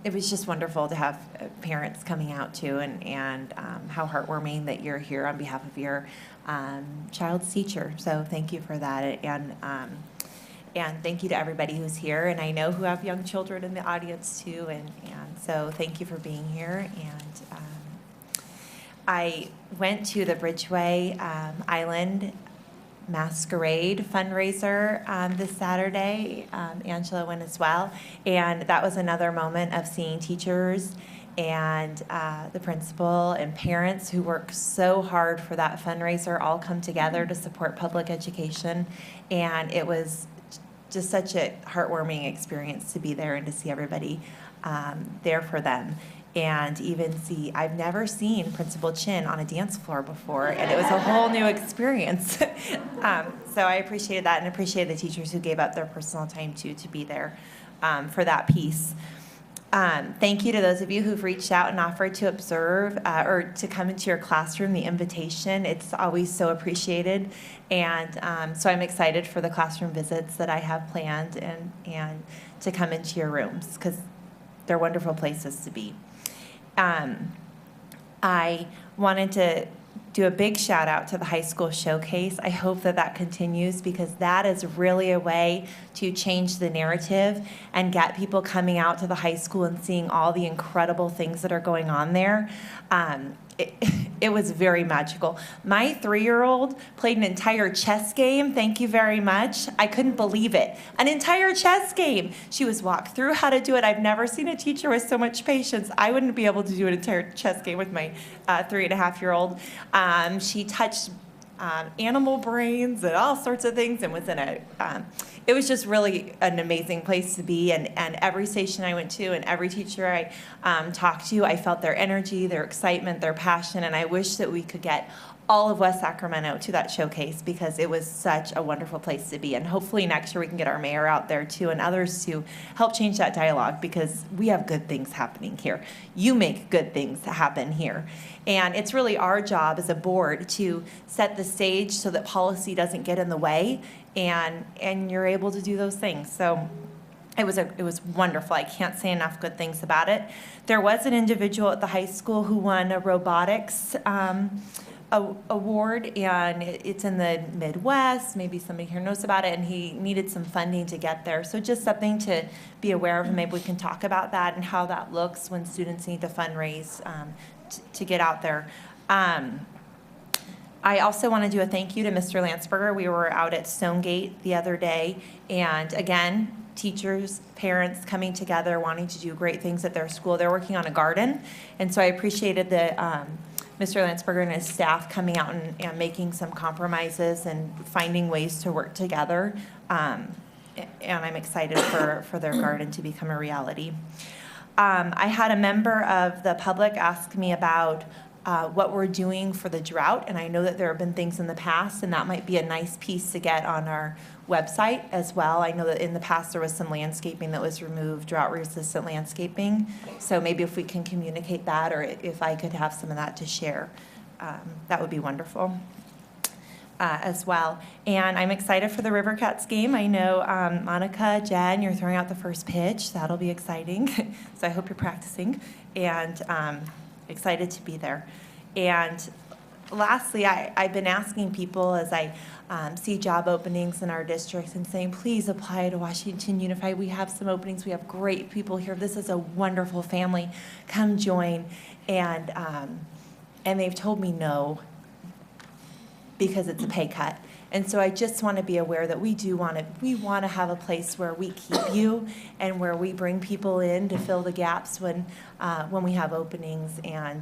it was just wonderful to have parents coming out too, and how heartwarming that you're here on behalf of your child's teacher. So thank you for that, and thank you to everybody who's here, and I know who have young children in the audience too, and so thank you for being here. And I went to the Bridgeway Island Masquerade fundraiser this Saturday. Angela went as well, and that was another moment of seeing teachers and the principal and parents who work so hard for that fundraiser all come together to support public education, and it was just such a heartwarming experience to be there and to see everybody there for them. And even see, I've never seen Principal Chin on a dance floor before, and it was a whole new experience. So I appreciated that, and appreciated the teachers who gave up their personal time too to be there for that piece. Thank you to those of you who've reached out and offered to observe or to come into your classroom, the invitation. It's always so appreciated. And so I'm excited for the classroom visits that I have planned and to come into your rooms, because they're wonderful places to be. I wanted to do a big shout out to the high school showcase. I hope that that continues, because that is really a way to change the narrative and get people coming out to the high school and seeing all the incredible things that are going on there. It was very magical. My 3-year-old played an entire chess game. Thank you very much. I couldn't believe it. An entire chess game. She was walked through how to do it. I've never seen a teacher with so much patience. I wouldn't be able to do an entire chess game with my 3.5-year-old. She touched animal brains and all sorts of things, and was in a, it was just really an amazing place to be. And every station I went to and every teacher I talked to, I felt their energy, their excitement, their passion, and I wish that we could get all of West Sacramento to that showcase, because it was such a wonderful place to be. And hopefully next year we can get our mayor out there too, and others to help change that dialogue, because we have good things happening here. You make good things happen here. And it's really our job as a board to set the stage so that policy doesn't get in the way, and you're able to do those things. So It was wonderful. I can't say enough good things about it. There was an individual at the high school who won a robotics award, and it's in the Midwest. Maybe somebody here knows about it, and he needed some funding to get there. So just something to be aware of, and maybe we can talk about that and how that looks when students need to fundraise to get out there. I also want to do a thank you to Mr. Landsberger. We were out at Stonegate the other day, and again, teachers, parents coming together, wanting to do great things at their school. They're working on a garden, and so I appreciated the Mr. Landsberger and his staff coming out and making some compromises and finding ways to work together. And I'm excited for their garden to become a reality. I had a member of the public ask me about what we're doing for the drought, and I know that there have been things in the past, and that might be a nice piece to get on our website as well. I know that in the past there was some landscaping that was removed, drought-resistant landscaping, so maybe if we can communicate that, or if I could have some of that to share, that would be wonderful as well. And I'm excited for the River Cats game. I know Monica, Jen, you're throwing out the first pitch. That'll be exciting, so I hope you're practicing, and excited to be there. And lastly, I've been asking people as I see job openings in our districts and saying, please apply to Washington Unified. We have some openings. We have great people here. This is a wonderful family. Come join. And they've told me no because it's a pay cut. And so I just want to be aware that we want to have a place where we keep you and where we bring people in to fill the gaps when we have openings. And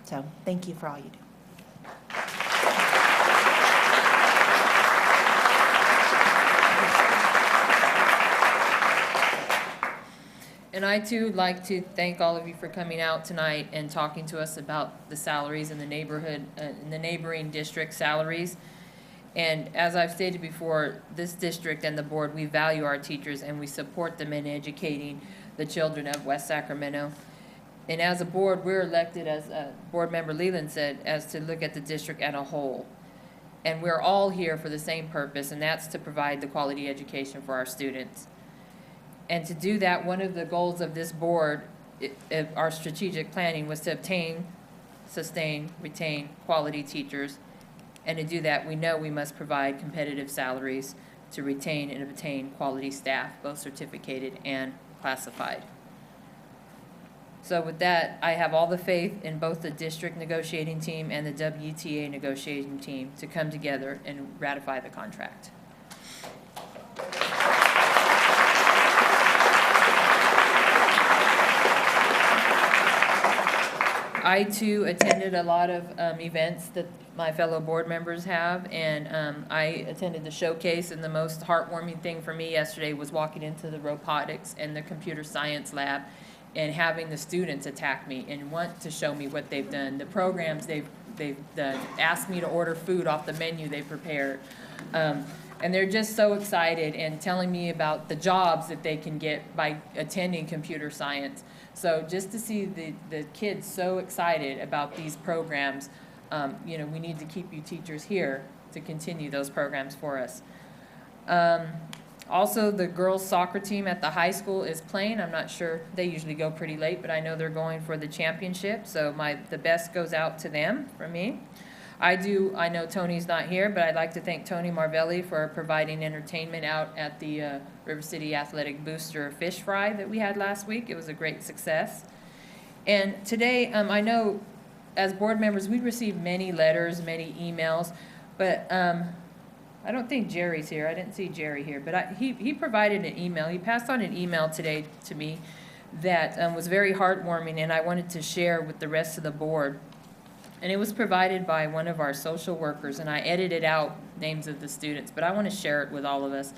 so thank you for all you do. And I too would like to thank all of you for coming out tonight and talking to us about the salaries in the neighborhood, in the neighboring district salaries. And as I've stated before, this district and the board, we value our teachers and we support them in educating the children of West Sacramento. And as a board, we're elected, as Board Member Leland said, as to look at the district as a whole. And we're all here for the same purpose, and that's to provide the quality education for our students. And to do that, one of the goals of this board, our strategic planning, was to obtain, sustain, retain quality teachers. And to do that, we know we must provide competitive salaries to retain and obtain quality staff, both certificated and classified. So with that, I have all the faith in both the district negotiating team and the WTA negotiating team to come together and ratify the contract. I too attended a lot of events that my fellow board members have, and I attended the showcase, and the most heartwarming thing for me yesterday was walking into the robotics and the computer science lab and having the students attack me and want to show me what they've done, the programs they've done, asked me to order food off the menu they prepared. And they're just so excited and telling me about the jobs that they can get by attending computer science. So just to see the kids so excited about these programs, you know, we need to keep you teachers here to continue those programs for us. Also, the girls soccer team at the high school is playing. I'm not sure, they usually go pretty late, but I know they're going for the championship, so the best goes out to them from me. I know Tony's not here, but I'd like to thank Tony Marvelli for providing entertainment out at the River City Athletic Booster Fish Fry that we had last week. It was a great success. And today, I know as board members, we received many letters, many emails, but I don't think Jerry's here. I didn't see Jerry here, but he provided an email. He passed on an email today to me that was very heartwarming, and I wanted to share with the rest of the board. And it was provided by one of our social workers, and I edited out names of the students, but I want to share it with all of us.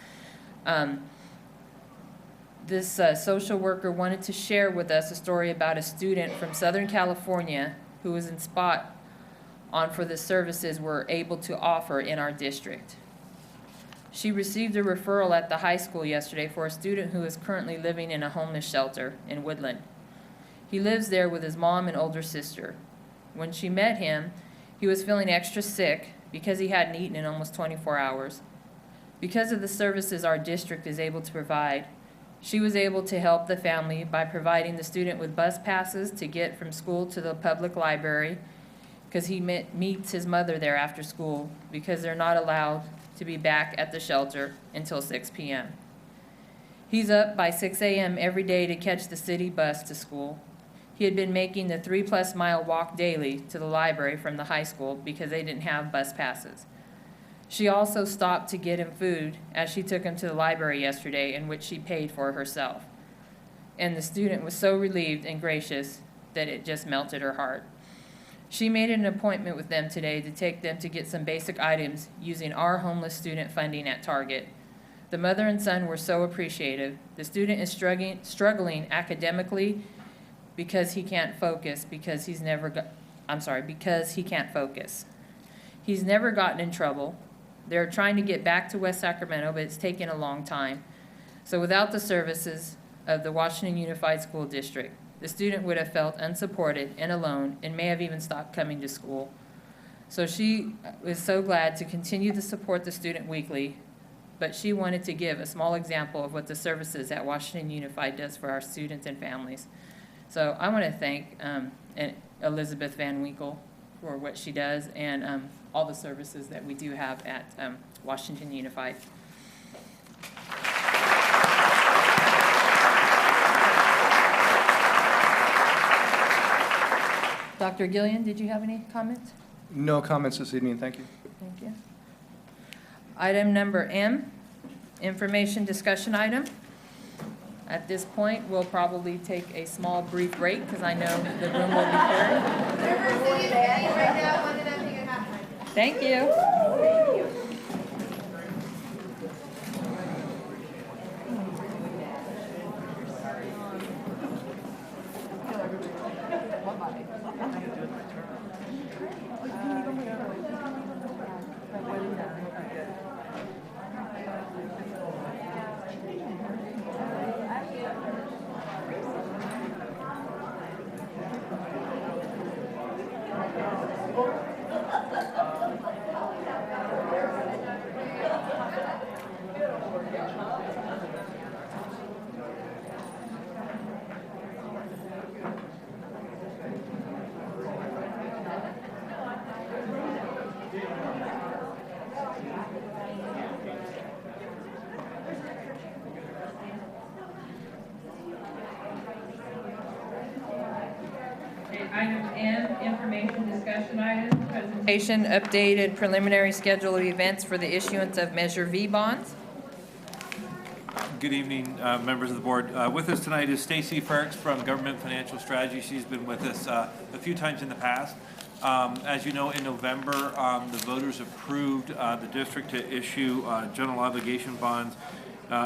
This social worker wanted to share with us a story about a student from Southern California who was in spot on for the services we're able to offer in our district. She received a referral at the high school yesterday for a student who is currently living in a homeless shelter in Woodland. He lives there with his mom and older sister. When she met him, he was feeling extra sick because he hadn't eaten in almost 24 hours. Because of the services our district is able to provide, she was able to help the family by providing the student with bus passes to get from school to the public library, because he meets his mother there after school, because they're not allowed to be back at the shelter until 6 p.m. He's up by 6 a.m. every day to catch the city bus to school. He had been making the 3+ mile walk daily to the library from the high school because they didn't have bus passes. She also stopped to get him food as she took him to the library yesterday, in which she paid for herself. And the student was so relieved and gracious that it just melted her heart. She made an appointment with them today to take them to get some basic items using our homeless student funding at Target. The mother and son were so appreciative. The student is struggling academically because he can't focus, because he can't focus. He's never gotten in trouble. They're trying to get back to West Sacramento, but it's taken a long time. So without the services of the Washington Unified School District, the student would have felt unsupported and alone and may have even stopped coming to school. So she was so glad to continue to support the student weekly, but she wanted to give a small example of what the services at Washington Unified does for our students and families. So I want to thank Elizabeth Van Winkle for what she does and all the services that we do have at Washington Unified. Dr. Gillian, did you have any comments? No comments this evening, thank you. Thank you. Item number M, information discussion item. At this point, we'll probably take a small brief break because I know the room will be cleared. Thank you. Item M, information discussion item, presentation, updated preliminary schedule of events for the issuance of Measure V bonds. Good evening, members of the board. With us tonight is Stacy Ferks from Government Financial Strategy. She's been with us a few times in the past. As you know, in November, the voters approved the district to issue general obligation bonds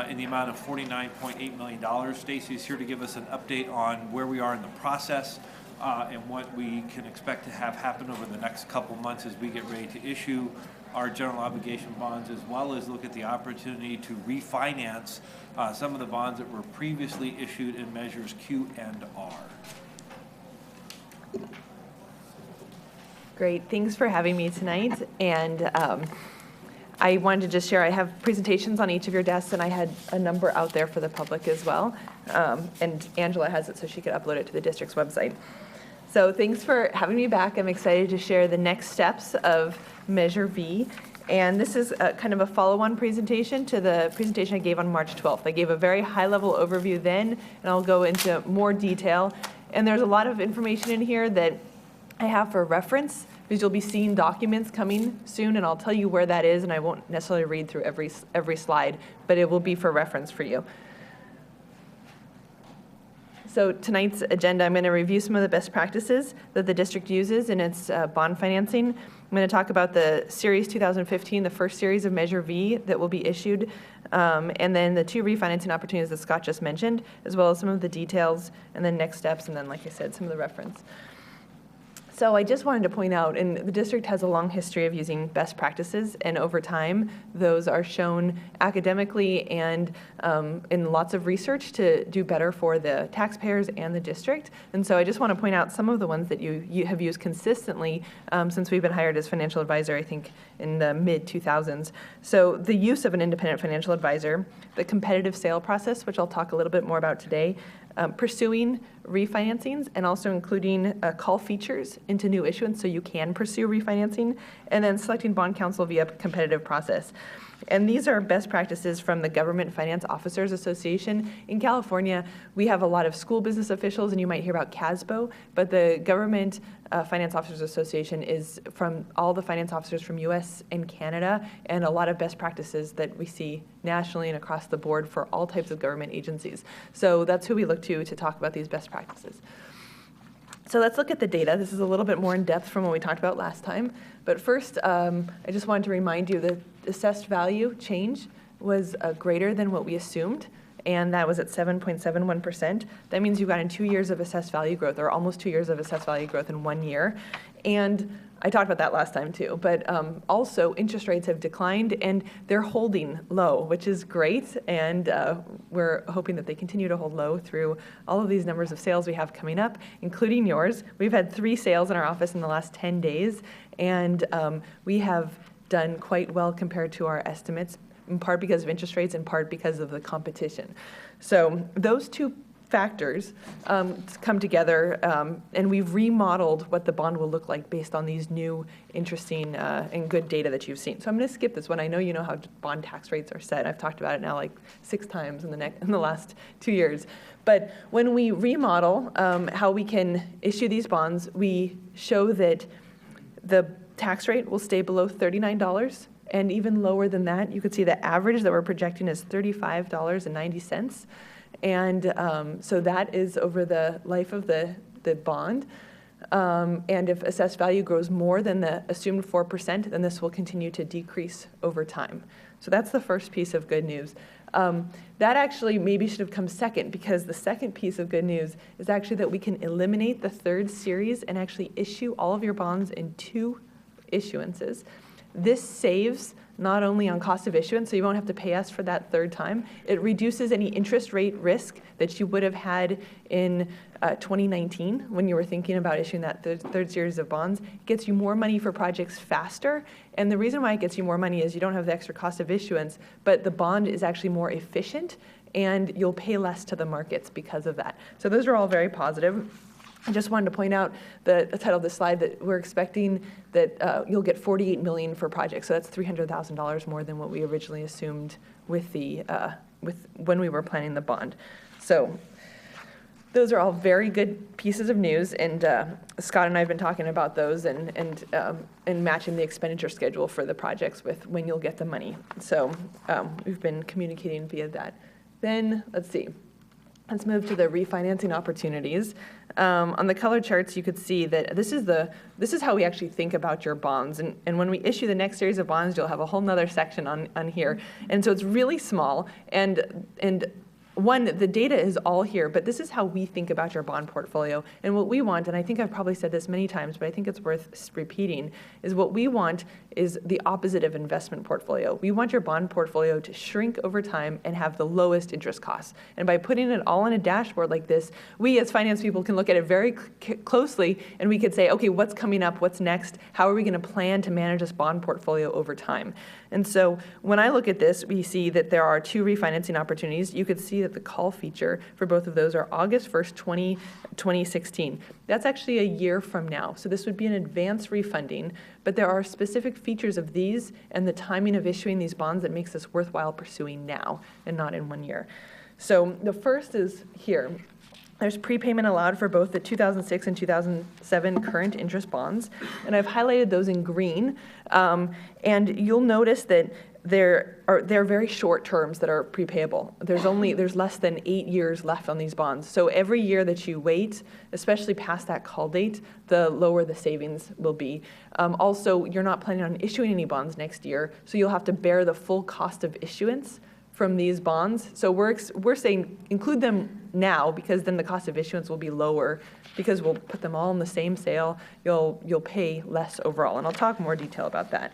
in the amount of $49.8 million. Stacy is here to give us an update on where we are in the process and what we can expect to have happen over the next couple months as we get ready to issue our general obligation bonds, as well as look at the opportunity to refinance some of the bonds that were previously issued in measures Q and R. Great, thanks for having me tonight. And I wanted to just share, I have presentations on each of your desks, and I had a number out there for the public as well. And Angela has it so she could upload it to the district's website. So thanks for having me back. I'm excited to share the next steps of Measure V. And this is kind of a follow-on presentation to the presentation I gave on March 12th. I gave a very high-level overview then, and I'll go into more detail. And there's a lot of information in here that I have for reference, because you'll be seeing documents coming soon, and I'll tell you where that is, and I won't necessarily read through every slide, but it will be for reference for you. So tonight's agenda, I'm going to review some of the best practices that the district uses in its bond financing. I'm going to talk about the Series 2015, the first series of Measure V that will be issued, and then the 2 refinancing opportunities that Scott just mentioned, as well as some of the details, and then next steps, and then, like I said, some of the reference. So I just wanted to point out, and the district has a long history of using best practices, and over time, those are shown academically and in lots of research to do better for the taxpayers and the district. And so I just want to point out some of the ones that you have used consistently since we've been hired as financial advisor, I think, in the mid-2000s. So the use of an independent financial advisor, the competitive sale process, which I'll talk a little bit more about today, pursuing refinancings and also including call features into new issuance so you can pursue refinancing, and then selecting bond counsel via competitive process. And these are best practices from the Government Finance Officers Association. In California, we have a lot of school business officials, and you might hear about CASBO, but the Government Finance Officers Association is from all the finance officers from US and Canada, and a lot of best practices that we see nationally and across the board for all types of government agencies. So that's who we look to talk about these best practices. So let's look at the data. This is a little bit more in depth from what we talked about last time. But first, I just wanted to remind you that assessed value change was greater than what we assumed, and that was at 7.71%. That means you've gotten 2 years of assessed value growth, or almost 2 years of assessed value growth in 1 year. And I talked about that last time too, but also interest rates have declined and they're holding low, which is great, and we're hoping that they continue to hold low through all of these numbers of sales we have coming up, including yours. We've had 3 sales in our office in the last 10 days, and we have done quite well compared to our estimates, in part because of interest rates, in part because of the competition. So those two factors come together, and we've remodeled what the bond will look like based on these new, interesting, and good data that you've seen. So I'm going to skip this one. I know you know how bond tax rates are set. I've talked about it now like 6 times in the last 2 years. But when we remodel how we can issue these bonds, we show that the tax rate will stay below $39. And even lower than that, you could see the average that we're projecting is $35.90. And so that is over the life of the bond. And if assessed value grows more than the assumed 4%, then this will continue to decrease over time. So that's the first piece of good news. That actually maybe should have come second, because the second piece of good news is actually that we can eliminate the third series and actually issue all of your bonds in 2 issuances. This saves not only on cost of issuance, so you won't have to pay us for that third time. It reduces any interest rate risk that you would have had in 2019 when you were thinking about issuing that third series of bonds. It gets you more money for projects faster, and the reason why it gets you more money is you don't have the extra cost of issuance, but the bond is actually more efficient, and you'll pay less to the markets because of that. So those are all very positive. I just wanted to point out the title of this slide, that we're expecting that you'll get $48 million for projects. So that's $300,000 more than what we originally assumed with when we were planning the bond. So those are all very good pieces of news, and Scott and I have been talking about those and matching the expenditure schedule for the projects with when you'll get the money. So we've been communicating via that. Then let's see. Let's move to the refinancing opportunities. On the color charts, you could see that this is how we actually think about your bonds. And when we issue the next series of bonds, you'll have a whole nother section on here. And so it's really small. And one, the data is all here, but this is how we think about your bond portfolio. And what we want, and I think I've probably said this many times, but I think it's worth repeating, is what we want is the opposite of investment portfolio. We want your bond portfolio to shrink over time and have the lowest interest costs. And by putting it all on a dashboard like this, we as finance people can look at it very closely, and we could say, okay, what's coming up? What's next? How are we going to plan to manage this bond portfolio over time? And so when I look at this, we see that there are 2 refinancing opportunities. You could see that the call feature for both of those are August 1st, 2016. That's actually a year from now. So this would be an advance refunding, but there are specific features of these and the timing of issuing these bonds that makes this worthwhile pursuing now and not in 1 year. So the first is here. There's prepayment allowed for both the 2006 and 2007 current interest bonds, and I've highlighted those in green. And you'll notice that they're very short terms that are prepayable. There's less than 8 years left on these bonds. So every year that you wait, especially past that call date, the lower the savings will be. Also, you're not planning on issuing any bonds next year, so you'll have to bear the full cost of issuance from these bonds. So we're saying include them now, because then the cost of issuance will be lower, because we'll put them all in the same sale. You'll pay less overall, and I'll talk more detail about that.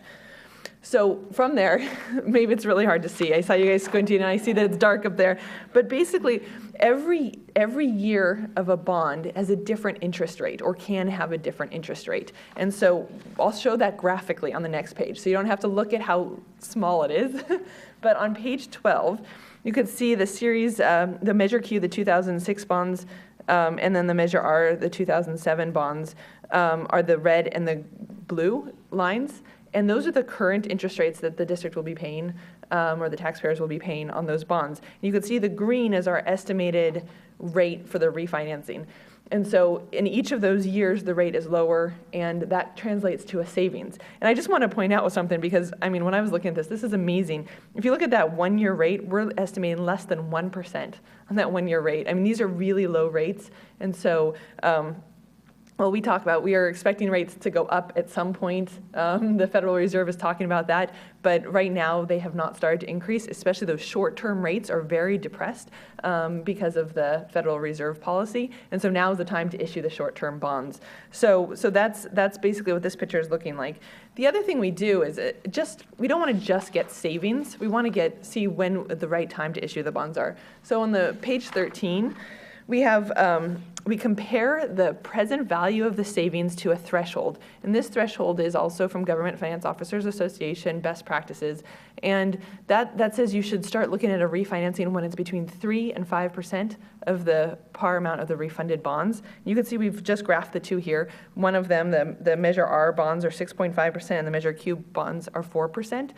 So from there, maybe it's really hard to see. I saw you guys squinting, and I see that it's dark up there. But basically, every year of a bond has a different interest rate, or can have a different interest rate. And so I'll show that graphically on the next page, so you don't have to look at how small it is. But on page 12, you could see the series, the Measure Q, the 2006 bonds, and then the Measure R, the 2007 bonds, are the red and the blue lines. And those are the current interest rates that the district will be paying, or the taxpayers will be paying on those bonds. And you can see the green is our estimated rate for the refinancing. And so in each of those years, the rate is lower, and that translates to a savings. And I just want to point out something, because, I mean, when I was looking at this is amazing. If you look at that one-year rate, we're estimating less than 1% on that one-year rate. I mean, these are really low rates. And so, well, we are expecting rates to go up at some point. The Federal Reserve is talking about that, but right now they have not started to increase, especially those short-term rates are very depressed because of the Federal Reserve policy, and so now is the time to issue the short-term bonds. So that's basically what this picture is looking like. The other thing we do is we don't want to just get savings, we want to see when the right time to issue the bonds are. So on the page 13, we have, we compare the present value of the savings to a threshold. And this threshold is also from Government Finance Officers Association best practices. And that says you should start looking at a refinancing when it's between 3 and 5% of the par amount of the refunded bonds. You can see we've just graphed the two here. One of them, the Measure R bonds are 6.5% and the Measure Q bonds are 4%.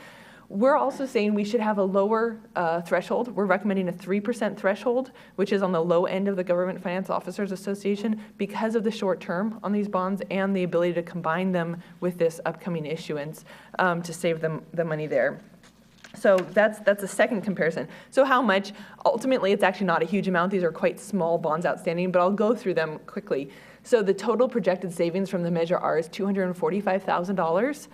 We're also saying we should have a lower threshold. We're recommending a 3% threshold, which is on the low end of the Government Finance Officers Association, because of the short term on these bonds and the ability to combine them with this upcoming issuance to save them the money there. So that's a second comparison. So how much? Ultimately, it's actually not a huge amount. These are quite small bonds outstanding, but I'll go through them quickly. So the total projected savings from the Measure R is $245,000.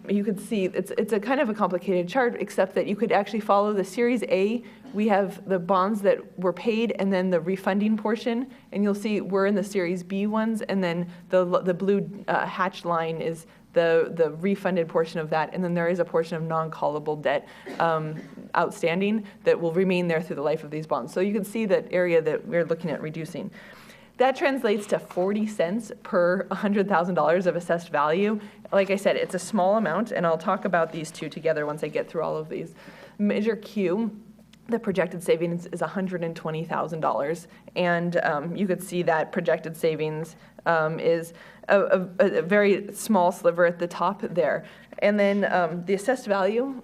You can see it's a kind of a complicated chart, except that you could actually follow the Series A. We have the bonds that were paid and then the refunding portion, and you'll see we're in the Series B ones, and then the blue hatched line is the refunded portion of that, and then there is a portion of non-callable debt outstanding that will remain there through the life of these bonds. So you can see that area that we're looking at reducing. That translates to 40 cents per $100,000 of assessed value. Like I said, it's a small amount, and I'll talk about these two together once I get through all of these. Measure Q, the projected savings is $120,000, and you could see that projected savings is a very small sliver at the top there. And then the assessed value,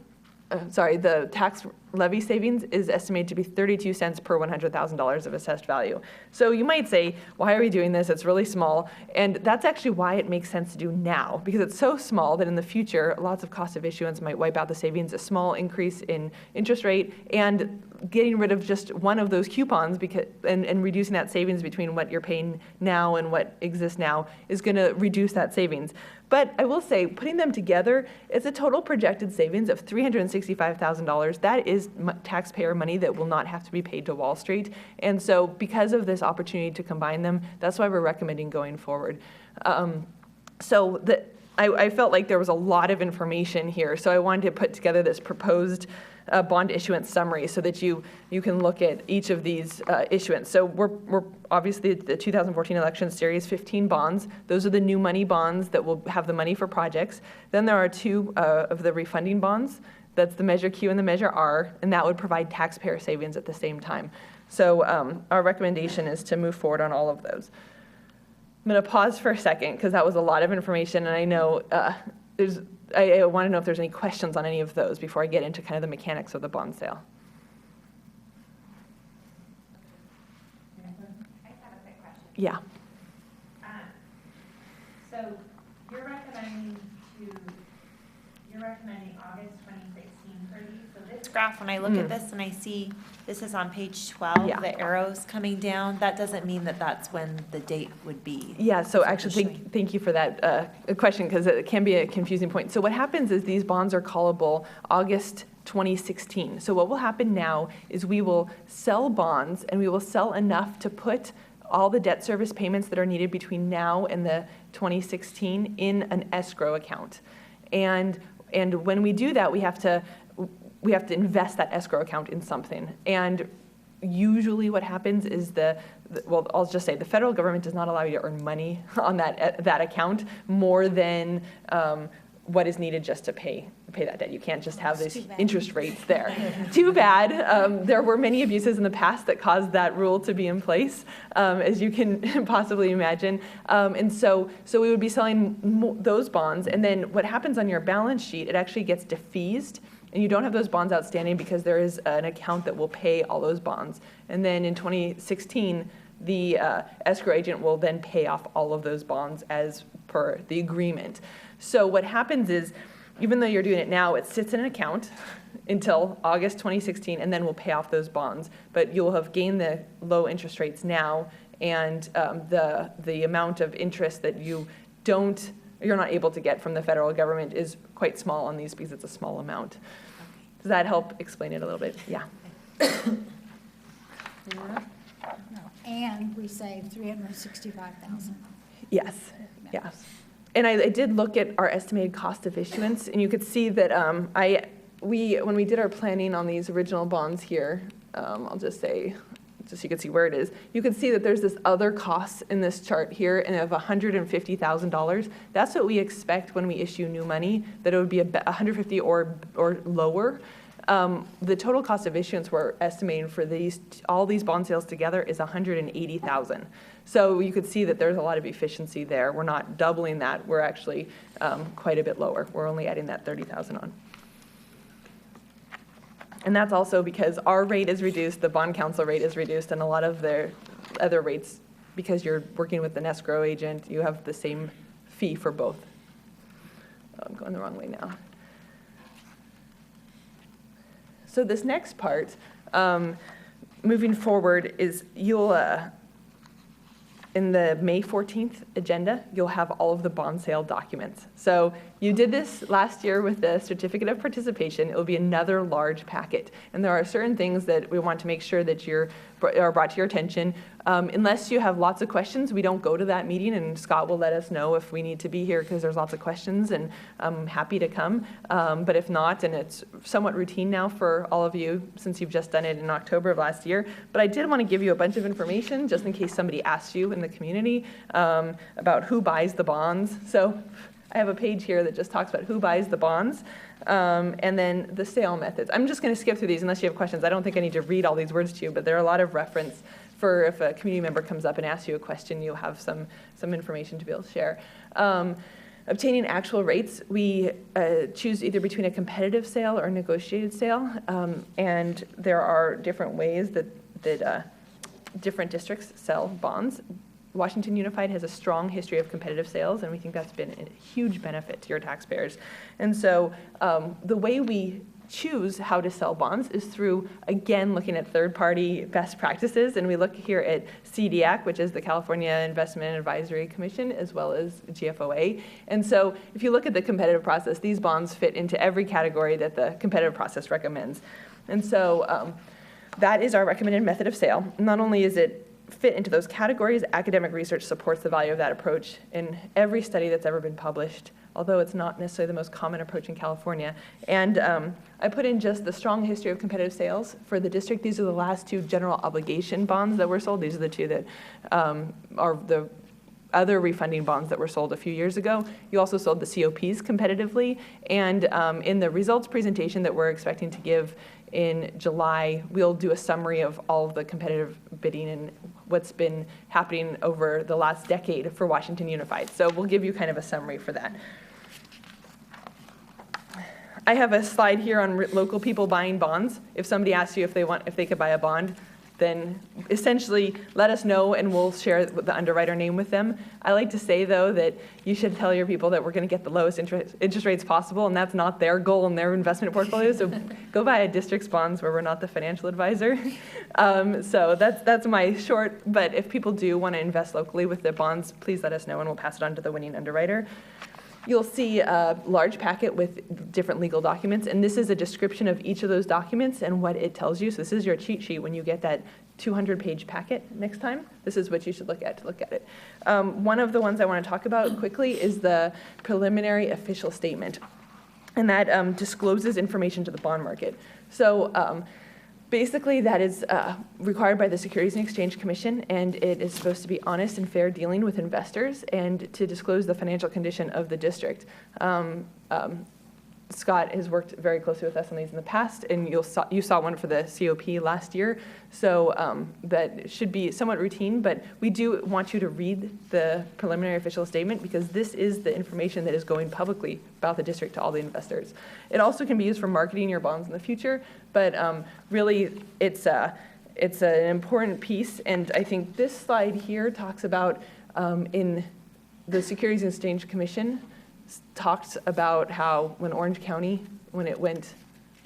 the tax levy savings is estimated to be 32 cents per $100,000 of assessed value. So you might say, why are we doing this? It's really small. And that's actually why it makes sense to do now, because it's so small that in the future, lots of cost of issuance might wipe out the savings, a small increase in interest rate, and getting rid of just one of those coupons and reducing that savings between what you're paying now and what exists now is going to reduce that savings. But I will say, putting them together, it's a total projected savings of $365,000. That is taxpayer money that will not have to be paid to Wall Street. And so because of this opportunity to combine them, that's why we're recommending going forward. I felt like there was a lot of information here, so I wanted to put together this proposed bond issuance summary so that you can look at each of these issuance. So we're obviously the 2014 election series, 15 bonds. Those are the new money bonds that will have the money for projects. Then there are two of the refunding bonds. That's the Measure Q and the Measure R, and that would provide taxpayer savings at the same time. So our recommendation is to move forward on all of those. I'm going to pause for a second because that was a lot of information, and I know I want to know if there's any questions on any of those before I get into kind of the mechanics of the bond sale. I have a quick question. Yeah. So you're recommending August 2016 for these. So this graph, when I look at this and I see this is on page 12, the arrows coming down, that doesn't mean that that's when the date would be. Yeah, so actually thank you for that question, because it can be a confusing point. So what happens is these bonds are callable August 2016. So what will happen now is we will sell bonds, and we will sell enough to put all the debt service payments that are needed between now and the 2016 in an escrow account. And when we do that, we have to invest that escrow account in something. And usually what happens is well, I'll just say the federal government does not allow you to earn money on that account more than what is needed just to pay that debt. You can't just have these interest rates there. Too bad. There were many abuses in the past that caused that rule to be in place, as you can possibly imagine. And so we would be selling those bonds, and then what happens on your balance sheet, it actually gets defeased, and you don't have those bonds outstanding because there is an account that will pay all those bonds. And then in 2016, the escrow agent will then pay off all of those bonds as per the agreement. So what happens is, even though you're doing it now, it sits in an account until August 2016, and then we'll pay off those bonds. But you'll have gained the low interest rates now, and the amount of interest that you're not able to get from the federal government is quite small on these because it's a small amount. Does that help explain it a little bit? Yeah. And we saved $365,000. Yes, yes. And I did look at our estimated cost of issuance, and you could see that when we did our planning on these original bonds here, I'll just say, just so you can see where it is, you can see that there's this other cost in this chart here, and of $150,000. That's what we expect when we issue new money, that it would be $150,000 or lower. The total cost of issuance we're estimating for all these bond sales together is $180,000. So you could see that there's a lot of efficiency there. We're not doubling that. We're actually quite a bit lower. We're only adding that $30,000 on. And that's also because our rate is reduced, the bond counsel rate is reduced, and a lot of their other rates, because you're working with an escrow agent, you have the same fee for both. Oh, I'm going the wrong way now. So this next part, moving forward, is you'll, in the May 14th agenda, you'll have all of the bond sale documents. So you did this last year with the certificate of participation. It will be another large packet. And there are certain things that we want to make sure that are brought to your attention. Unless you have lots of questions, we don't go to that meeting, and Scott will let us know if we need to be here because there's lots of questions, and I'm happy to come. But if not, and it's somewhat routine now for all of you since you've just done it in October of last year, but I did want to give you a bunch of information just in case somebody asks you in the community about who buys the bonds. So I have a page here that just talks about who buys the bonds. And then the sale methods. I'm just going to skip through these unless you have questions. I don't think I need to read all these words to you, but there are a lot of reference for if a community member comes up and asks you a question, you'll have some information to be able to share. Obtaining actual rates, we choose either between a competitive sale or a negotiated sale, and there are different ways that different districts sell bonds. Washington Unified has a strong history of competitive sales, and we think that's been a huge benefit to your taxpayers. And so the way we choose how to sell bonds is through, again, looking at third-party best practices, and we look here at CDAC, which is the California Investment Advisory Commission, as well as GFOA. And so if you look at the competitive process, these bonds fit into every category that the competitive process recommends. And so that is our recommended method of sale. Not only is it fit into those categories, academic research supports the value of that approach in every study that's ever been published, although it's not necessarily the most common approach in California. And I put in just the strong history of competitive sales for the district. These are the last two general obligation bonds that were sold. These are the two that are the other refunding bonds that were sold a few years ago. You also sold the COPs competitively. And in the results presentation that we're expecting to give in July, we'll do a summary of all of the competitive bidding and what's been happening over the last decade for Washington Unified. So we'll give you kind of a summary for that. I have a slide here on local people buying bonds. If somebody asks you if they could buy a bond, then essentially let us know and we'll share the underwriter name with them. I like to say, though, that you should tell your people that we're going to get the lowest interest rates possible, and that's not their goal in their investment portfolio. So go buy a district's bonds where we're not the financial advisor. So that's my short, but if people do want to invest locally with the bonds, please let us know and we'll pass it on to the winning underwriter. You'll see a large packet with different legal documents, and this is a description of each of those documents and what it tells you. So this is your cheat sheet when you get that 200-page packet next time. This is what you should look at to look at it. One of the ones I want to talk about quickly is the preliminary official statement, and that discloses information to the bond market. So basically, that is required by the Securities and Exchange Commission, and it is supposed to be honest and fair dealing with investors and to disclose the financial condition of the district. Scott has worked very closely with us on these in the past, and you saw one for the COP last year, so that should be somewhat routine, but we do want you to read the preliminary official statement because this is the information that is going publicly about the district to all the investors. It also can be used for marketing your bonds in the future, but really it's an important piece, and I think this slide here talks about in the Securities and Exchange Commission talked about how when Orange County, when it went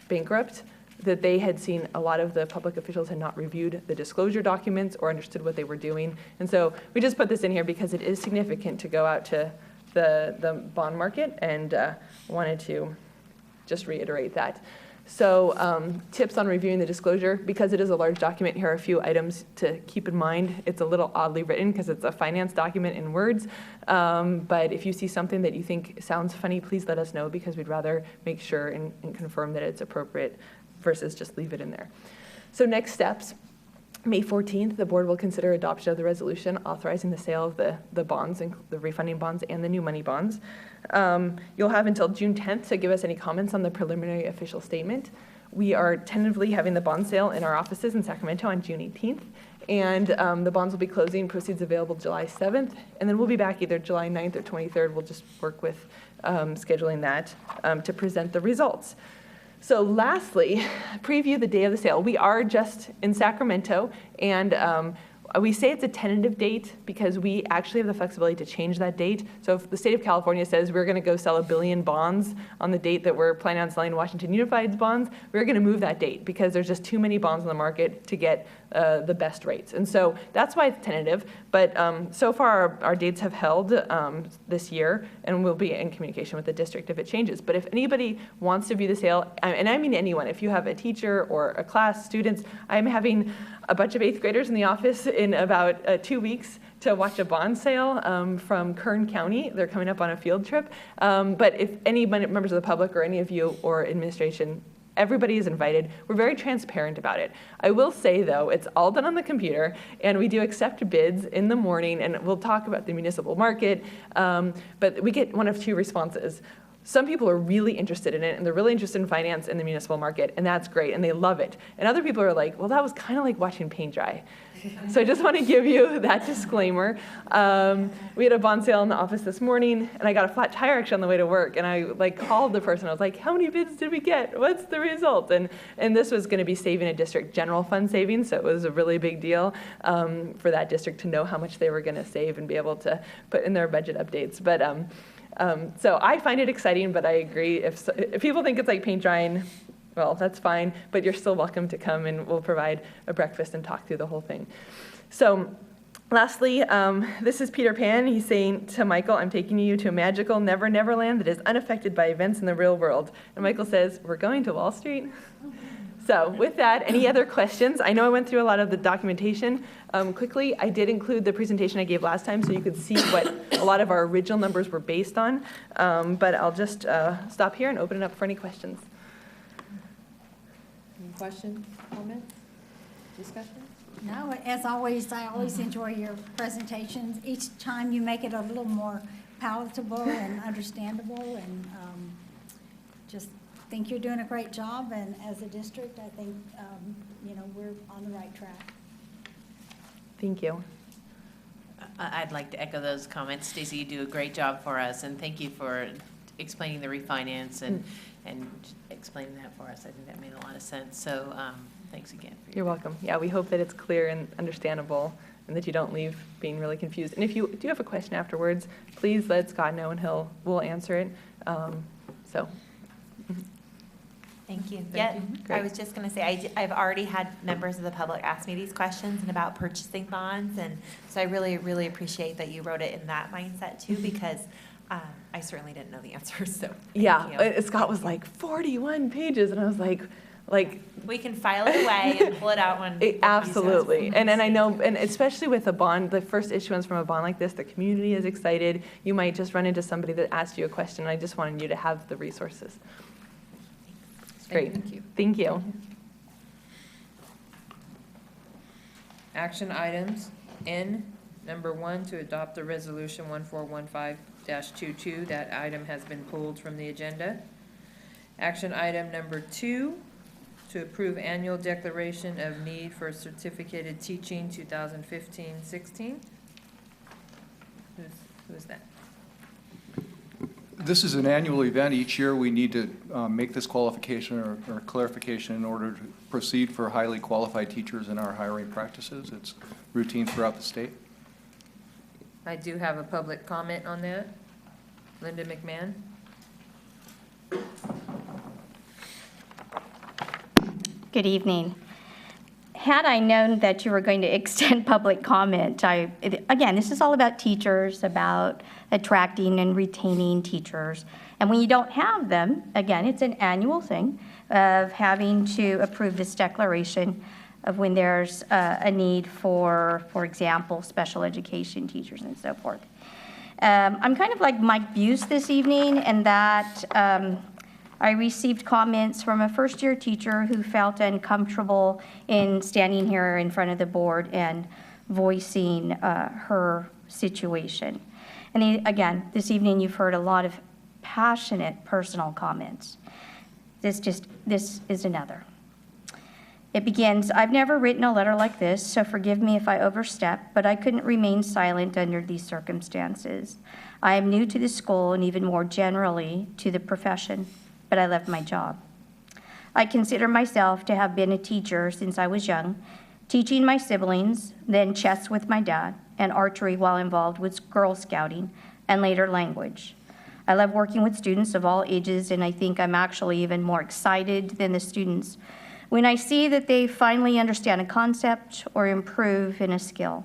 bankrupt, that they had seen a lot of the public officials had not reviewed the disclosure documents or understood what they were doing. And so we just put this in here because it is significant to go out to the bond market, and wanted to just reiterate that. So tips on reviewing the disclosure. Because it is a large document, here are a few items to keep in mind. It's a little oddly written because it's a finance document in words. But if you see something that you think sounds funny, please let us know because we'd rather make sure and confirm that it's appropriate versus just leave it in there. So next steps. May 14th, the board will consider adoption of the resolution authorizing the sale of the bonds, the refunding bonds and the new money bonds. You'll have until June 10th to give us any comments on the preliminary official statement. We are tentatively having the bond sale in our offices in Sacramento on June 18th, and the bonds will be closing, proceeds available July 7th, and then we'll be back either July 9th or 23rd. We'll just work with scheduling that to present the results. So lastly, preview the day of the sale. We are just in Sacramento, and we say it's a tentative date because we actually have the flexibility to change that date. So if the state of California says we're going to go sell 1 billion bonds on the date that we're planning on selling Washington Unified's bonds, we're going to move that date because there's just too many bonds on the market to get the best rates. And so that's why it's tentative. But so far, our dates have held this year, and we'll be in communication with the district if it changes. But if anybody wants to view the sale, and I mean anyone, if you have a teacher or a class, students, I'm having a bunch of 8th graders in the office in about 2 weeks to watch a bond sale from Kern County. They're coming up on a field trip. But if any members of the public or any of you or administration, everybody is invited. We're very transparent about it. I will say, though, it's all done on the computer, and we do accept bids in the morning, and we'll talk about the municipal market, but we get one of two responses. Some people are really interested in it, and they're really interested in finance and the municipal market, and that's great, and they love it. And other people are like, well, that was kind of like watching paint dry. So I just want to give you that disclaimer. We had a bond sale in the office this morning, and I got a flat tire actually on the way to work, and I called the person. I was like, how many bids did we get? What's the result? And this was going to be saving a district general fund savings, so it was a really big deal for that district to know how much they were going to save and be able to put in their budget updates. But so I find it exciting, but I agree. If people think it's like paint drying, well, that's fine, but you're still welcome to come, and we'll provide a breakfast and talk through the whole thing. So lastly, this is Peter Pan. He's saying to Michael, I'm taking you to a magical never land that is unaffected by events in the real world. And Michael says, we're going to Wall Street? So with that, any other questions? I know I went through a lot of the documentation quickly. I did include the presentation I gave last time so you could see what a lot of our original numbers were based on. But I'll just stop here and open it up for any questions. Any questions, comments, discussion? No, as always, I always enjoy your presentations. Each time you make it a little more palatable and understandable, and just think you're doing a great job. And as a district, I think we're on the right track. Thank you. I'd like to echo those comments. Stacy, you do a great job for us, and thank you for explaining the refinance and explaining that for us. I think that made a lot of sense. So thanks again. You're welcome. Yeah, we hope that it's clear and understandable and that you don't leave being really confused. And if you do have a question afterwards, please let Scott know and we'll answer it. Thank you. Yeah, I was just going to say, I've already had members of the public ask me these questions and about purchasing bonds, and so I really, really appreciate that you wrote it in that mindset too, because I certainly didn't know the answers, so Yeah, thank you. Scott was like 41 pages, and I was like, we can file it away and pull it out when. absolutely. And I know, and especially with a bond, the first issuance from a bond like this, the community is excited. You might just run into somebody that asked you a question. I just wanted you to have the resources. It's great. Thank you. Thank you. Action items. N, number 1, to adopt the resolution 1415-22. That item has been pulled from the agenda. Action item number 2, to approve annual declaration of need for certificated teaching 2015-16. Who's that? This is an annual event. Each year, we need to make this qualification or clarification in order to proceed for highly qualified teachers in our hiring practices. It's routine throughout the state. I do have a public comment on that. Linda McMahon. Good evening. Had I known that you were going to extend public comment, again, this is all about teachers, about attracting and retaining teachers. And when you don't have them, again, it's an annual thing of having to approve this declaration of when there's a need for example, special education teachers and so forth. I'm kind of like Mike Buse this evening in that I received comments from a first-year teacher who felt uncomfortable in standing here in front of the board and voicing her situation. And again, this evening you've heard a lot of passionate personal comments. This is another. It begins, I've never written a letter like this, so forgive me if I overstep, but I couldn't remain silent under these circumstances. I am new to the school and even more generally to the profession, but I left my job. I consider myself to have been a teacher since I was young, teaching my siblings, then chess with my dad, and archery while involved with Girl Scouting, and later language. I love working with students of all ages, and I think I'm actually even more excited than the students when I see that they finally understand a concept or improve in a skill.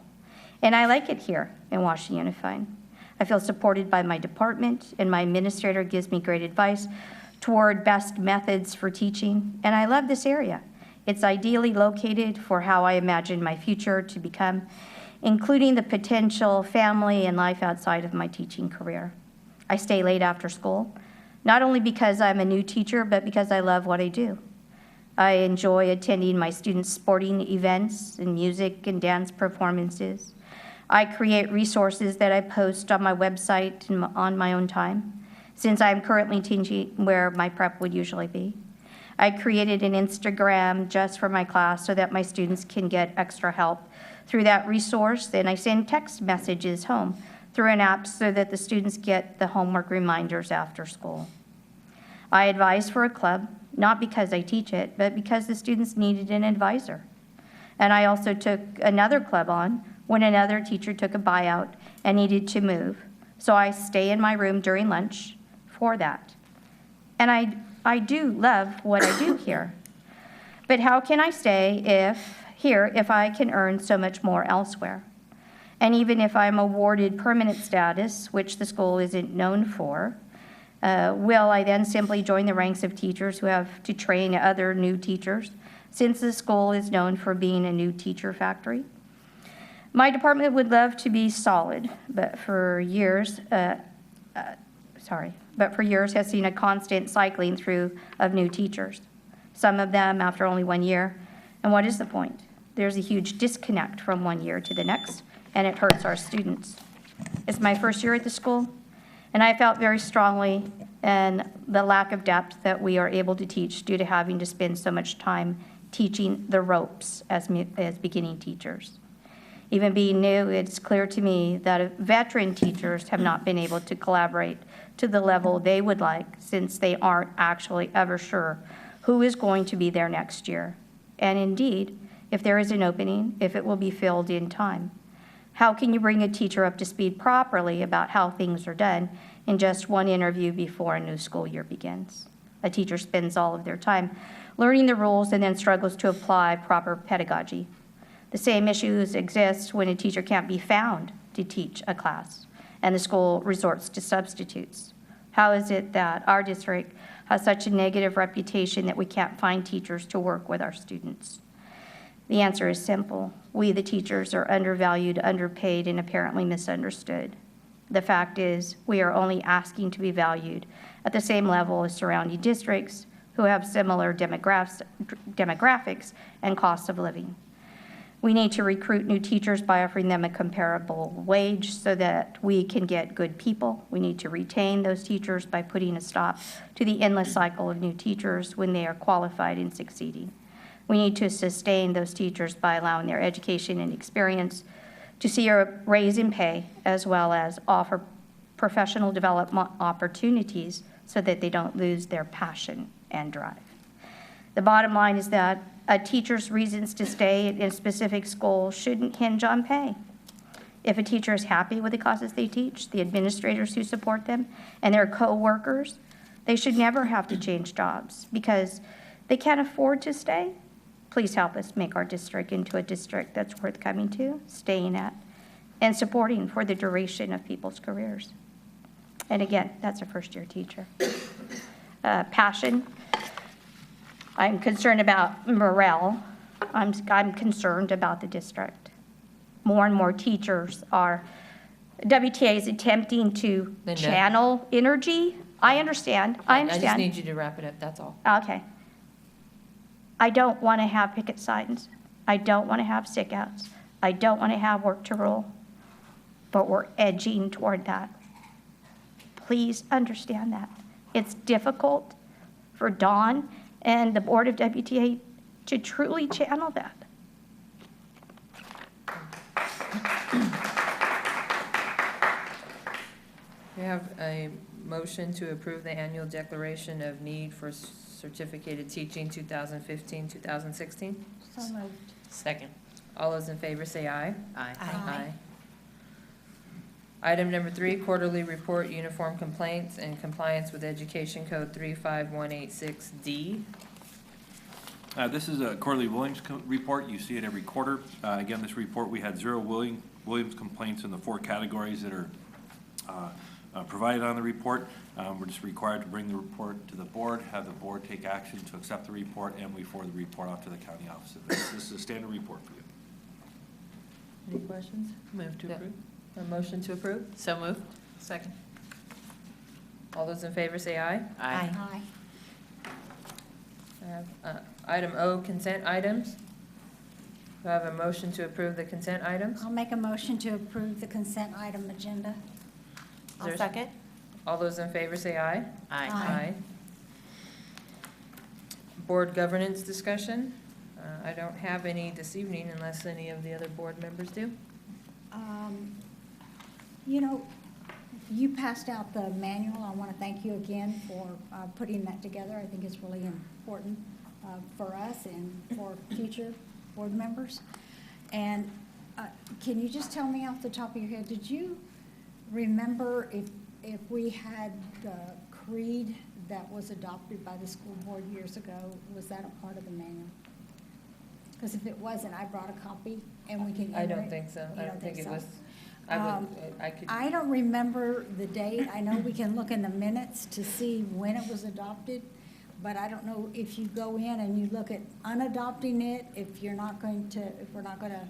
And I like it here in Washington Unified. I feel supported by my department, and my administrator gives me great advice toward best methods for teaching, and I love this area. It's ideally located for how I imagine my future to become, including the potential family and life outside of my teaching career. I stay late after school, not only because I'm a new teacher, but because I love what I do. I enjoy attending my students' sporting events and music and dance performances. I create resources that I post on my website and on my own time, since I'm currently teaching where my prep would usually be. I created an Instagram just for my class so that my students can get extra help through that resource. Then I send text messages home through an app so that the students get the homework reminders after school. I advise for a club, not because I teach it, but because the students needed an advisor. And I also took another club on when another teacher took a buyout and needed to move. So I stay in my room during lunch for that. And I do love what I do here. But how can I stay if I can earn so much more elsewhere? And even if I'm awarded permanent status, which the school isn't known for, will I then simply join the ranks of teachers who have to train other new teachers, since the school is known for being a new teacher factory? My department would love to be solid, but for years has seen a constant cycling through of new teachers, some of them after only 1 year. And what is the point? There's a huge disconnect from 1 year to the next, and it hurts our students. It's my first year at the school, and I felt very strongly in the lack of depth that we are able to teach due to having to spend so much time teaching the ropes as beginning teachers. Even being new, it's clear to me that veteran teachers have not been able to collaborate to the level they would like, since they aren't actually ever sure who is going to be there next year. And indeed, if there is an opening, if it will be filled in time. How can you bring a teacher up to speed properly about how things are done in just one interview before a new school year begins? A teacher spends all of their time learning the rules and then struggles to apply proper pedagogy. The same issues exist when a teacher can't be found to teach a class. and the school resorts to substitutes. How is it that our district has such a negative reputation that we can't find teachers to work with our students? The answer is simple. We, the teachers, are undervalued, underpaid, and apparently misunderstood. The fact is, we are only asking to be valued at the same level as surrounding districts who have similar demographics and costs of living. We need to recruit new teachers by offering them a comparable wage so that we can get good people. We need to retain those teachers by putting a stop to the endless cycle of new teachers when they are qualified and succeeding. We need to sustain those teachers by allowing their education and experience to see a raise in pay, as well as offer professional development opportunities so that they don't lose their passion and drive. The bottom line is that a teacher's reasons to stay in a specific school shouldn't hinge on pay. If a teacher is happy with the classes they teach, the administrators who support them, and their co-workers, they should never have to change jobs because they can't afford to stay. Please help us make our district into a district that's worth coming to, staying at, and supporting for the duration of people's careers. And again, that's a first-year teacher. Passion. I'm concerned about morale. I'm concerned about the district. More and more teachers are, WTA is attempting to Linda. channel energy. I understand. I just need you to wrap it up, that's all. Okay. I don't want to have picket signs. I don't want to have sick outs. I don't want to have work to rule. But we're edging toward that. Please understand that. It's difficult for Dawn and the board of WTA to truly channel that. We have a motion to approve the annual declaration of need for certificated teaching 2015-2016. So moved. Second. All those in favor say aye. Aye. Aye. Item number 3, quarterly report, uniform complaints and compliance with Education Code 35186D. This is a quarterly Williams report. You see it every quarter. Again, this report, we had 0 Williams complaints in the 4 categories that are provided on the report. We're just required to bring the report to the board, have the board take action to accept the report, and we forward the report off to the county office. This is a standard report for you. Any questions? Move to approve. A motion to approve? So moved. Second. All those in favor say aye. Aye. Aye. I have item O, consent items. Do I have a motion to approve the consent items? I'll make a motion to approve the consent item agenda. There's- second. All those in favor say aye. Aye. Aye. Board governance discussion. I don't have any this evening unless any of the other board members do. You know, you passed out the manual. I want to thank you again for putting that together. I think it's really important for us and for future board members. And can you just tell me off the top of your head, did you remember if we had the creed that was adopted by the school board years ago, was that a part of the manual? Because if it wasn't, I brought a copy and we can. I don't think so. I don't think it was. I don't remember the date. I know we can look in the minutes to see when it was adopted, but I don't know if you go in and you look at unadopting it, if we're not going to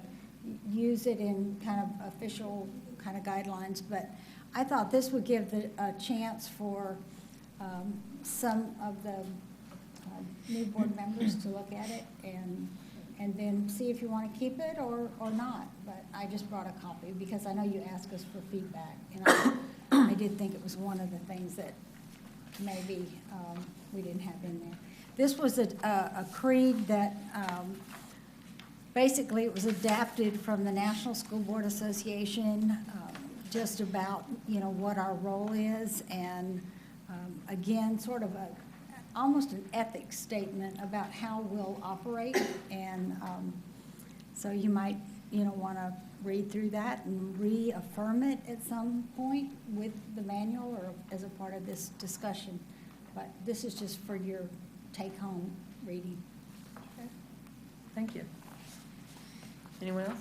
use it in kind of official kind of guidelines. But I thought this would give a chance for some of the new board members to look at it and then see if you want to keep it or not. But I just brought a copy because I know you asked us for feedback. And I did think it was one of the things that maybe we didn't have in there. This was a creed that basically it was adapted from the National School Board Association, just about, you know, what our role is. And again, sort of almost an ethics statement about how we'll operate. And so you might, you know, want to read through that and reaffirm it at some point with the manual or as a part of this discussion. But this is just for your take-home reading. Okay. Thank you. Anyone else?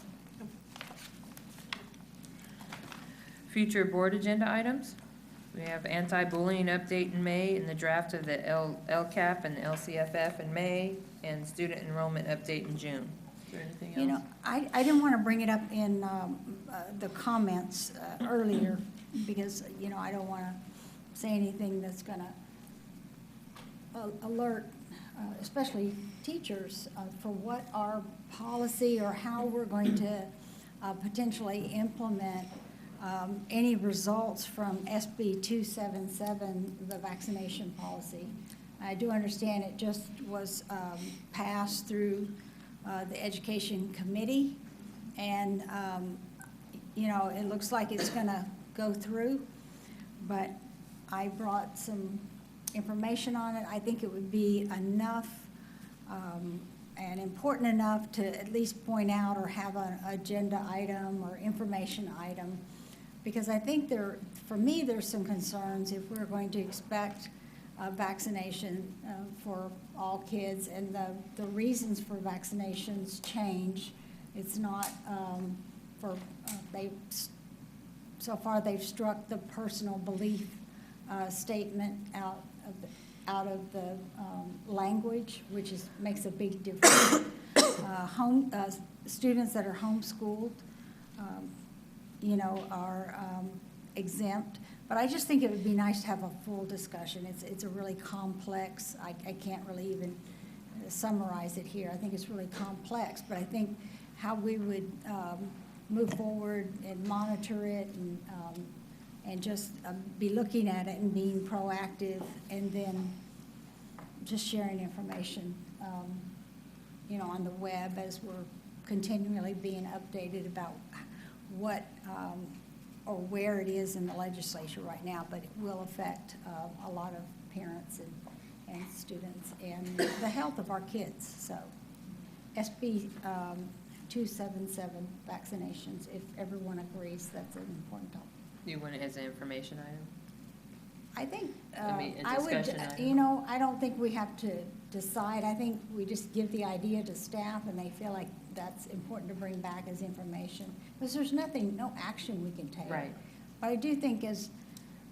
Future board agenda items. We have anti-bullying update in May, and the draft of the LCAP and the LCFF in May, and student enrollment update in June. Is there anything else? You know, I didn't want to bring it up in the comments earlier because, you know, I don't want to say anything that's going to alert, especially teachers, for what our policy or how we're going to potentially implement any results from SB 277, the vaccination policy. I do understand it just was passed through the Education Committee, and you know, it looks like it's going to go through, but I brought some information on it. I think it would be enough and important enough to at least point out or have an agenda item or information item, because I think for me, there's some concerns if we're going to expect vaccination for all kids, and the reasons for vaccinations change. It's not so far they've struck the personal belief statement out of the language, which makes a big difference. Students that are homeschooled, you know, are exempt. But I just think it would be nice to have a full discussion. It's a really complex, I can't really even summarize it here. I think it's really complex, but I think how we would move forward and monitor it and just be looking at it and being proactive, and then just sharing information, you know, on the web as we're continually being updated about what or where it is in the legislature right now, but it will affect a lot of parents and students and the health of our kids. So SB 277 vaccinations, if everyone agrees, that's an important topic. You want it as an information item? I think, a I would, discussion item. you know, I don't think we have to decide. I think we just give the idea to staff, and they feel like that's important to bring back as information. Because there's no action we can take. Right. But I do think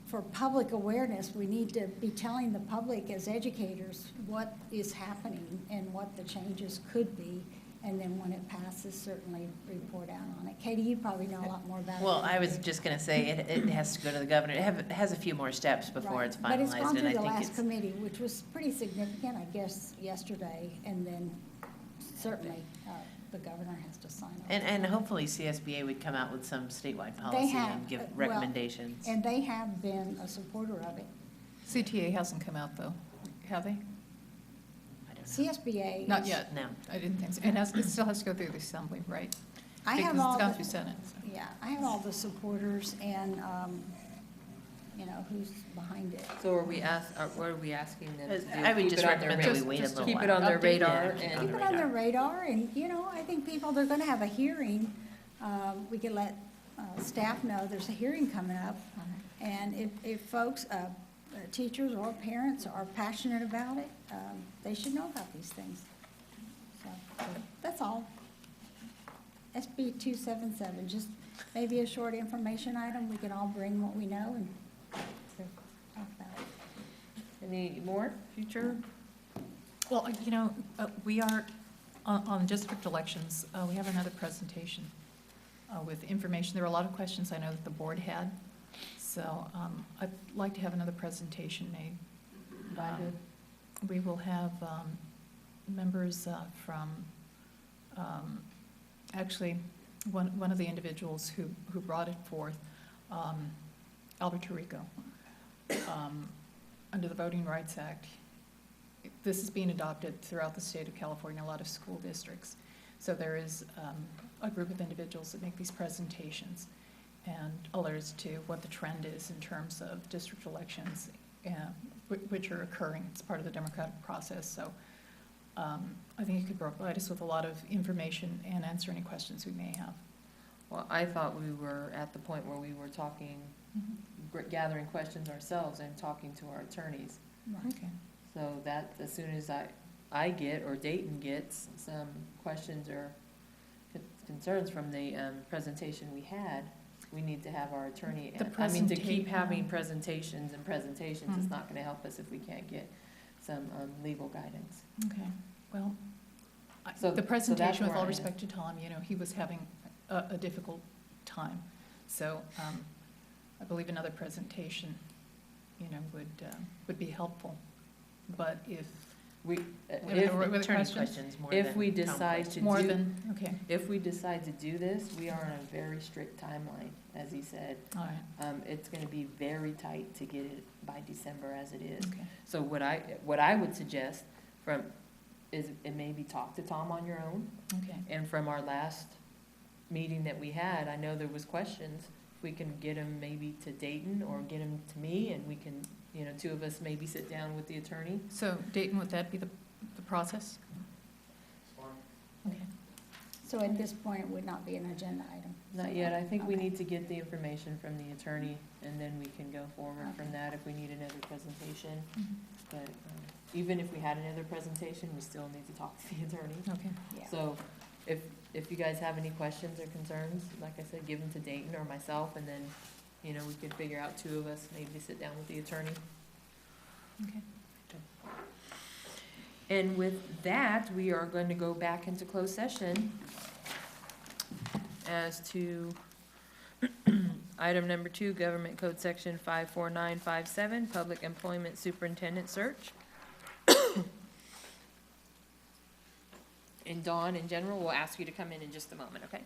for public awareness, we need to be telling the public as educators what is happening and what the changes could be. And then when it passes, certainly report out on it. Katie, you probably know a lot more about it. Well, I was just going to say, it has to go to the governor. It has a few more steps before Right. it's finalized. But it's gone and I through the think last committee, which was pretty significant, I guess, yesterday, and then certainly the governor has to sign off. And hopefully CSBA would come out with some statewide policy and give recommendations. And they have been a supporter of it. CTA hasn't come out, though, have they? CSBA. Not yet. No. I didn't think so. It still has to go through the assembly, right? I have Because all it's gone the- through Senate. So. Yeah, I have all the supporters and, you know, who's behind it. So what are we asking them to do? I would Keep just it on their recommend that we radar. wait a Just little keep it while. on their Update radar it. and. Keep it on their radar, and, you know, I think they're gonna have a hearing. We can let staff know there's a hearing coming up. And if folks, teachers or parents are passionate about it, they should know about these things. So, that's all. SB 277, just maybe a short information item. We can all bring what we know and talk about it. Any more future? Well, you know, we are, on district elections, we have another presentation with information. There were a lot of questions I know that the board had. So I'd like to have another presentation made. We will have members from, actually, one of the individuals who brought it forth, Albert Tirico, under the Voting Rights Act. This is being adopted throughout the state of California, a lot of school districts. So there is a group of individuals that make these presentations and alerts to what the trend is in terms of district elections, which are occurring. It's part of the democratic process. So I think it could provide us with a lot of information and answer any questions we may have. Well, I thought we were at the point where we were talking, gathering questions ourselves and talking to our attorneys. Okay. So that as soon as I get or Dayton gets some questions or concerns from the presentation we had, we need to have our attorney. The I mean, to keep presentation. having presentations and presentations is Mm. not gonna help us if we can't get some, legal guidance. Okay, well, So- the so that's presentation, with where all I am. respect to Tom, you know, he was having a difficult time. So I believe another presentation, you know, would be helpful. But if, We, With the if, questions more if than we Tom decide to questions. more do, than, okay, if we decide to do this, we are on a very strict timeline, as he said. all right, It's gonna be very tight to get it by December as it is. okay. So what I would suggest is maybe talk to Tom on your own. Okay. And from our last meeting that we had, I know there was questions. If we can get them maybe to Dayton or get them to me, and we can, you know, two of us maybe sit down with the attorney. So Dayton, would that be the process? Okay. So at this point, it would not be an agenda item? Not yet. I think we Okay. need to get the information from the attorney, and then we can go forward from that if we need another presentation. Mhm. But even if we had another presentation, we still need to talk to the attorney. Okay. Yeah. So if you guys have any questions or concerns, like I said, give them to Dayton or myself, and then, you know, we could figure out two of us, maybe sit down with the attorney. Okay. And with that, we are going to go back into closed session as to item number 2, Government Code Section 54957, Public Employment Superintendent Search. And Dawn, in general, will ask you to come in just a moment, okay?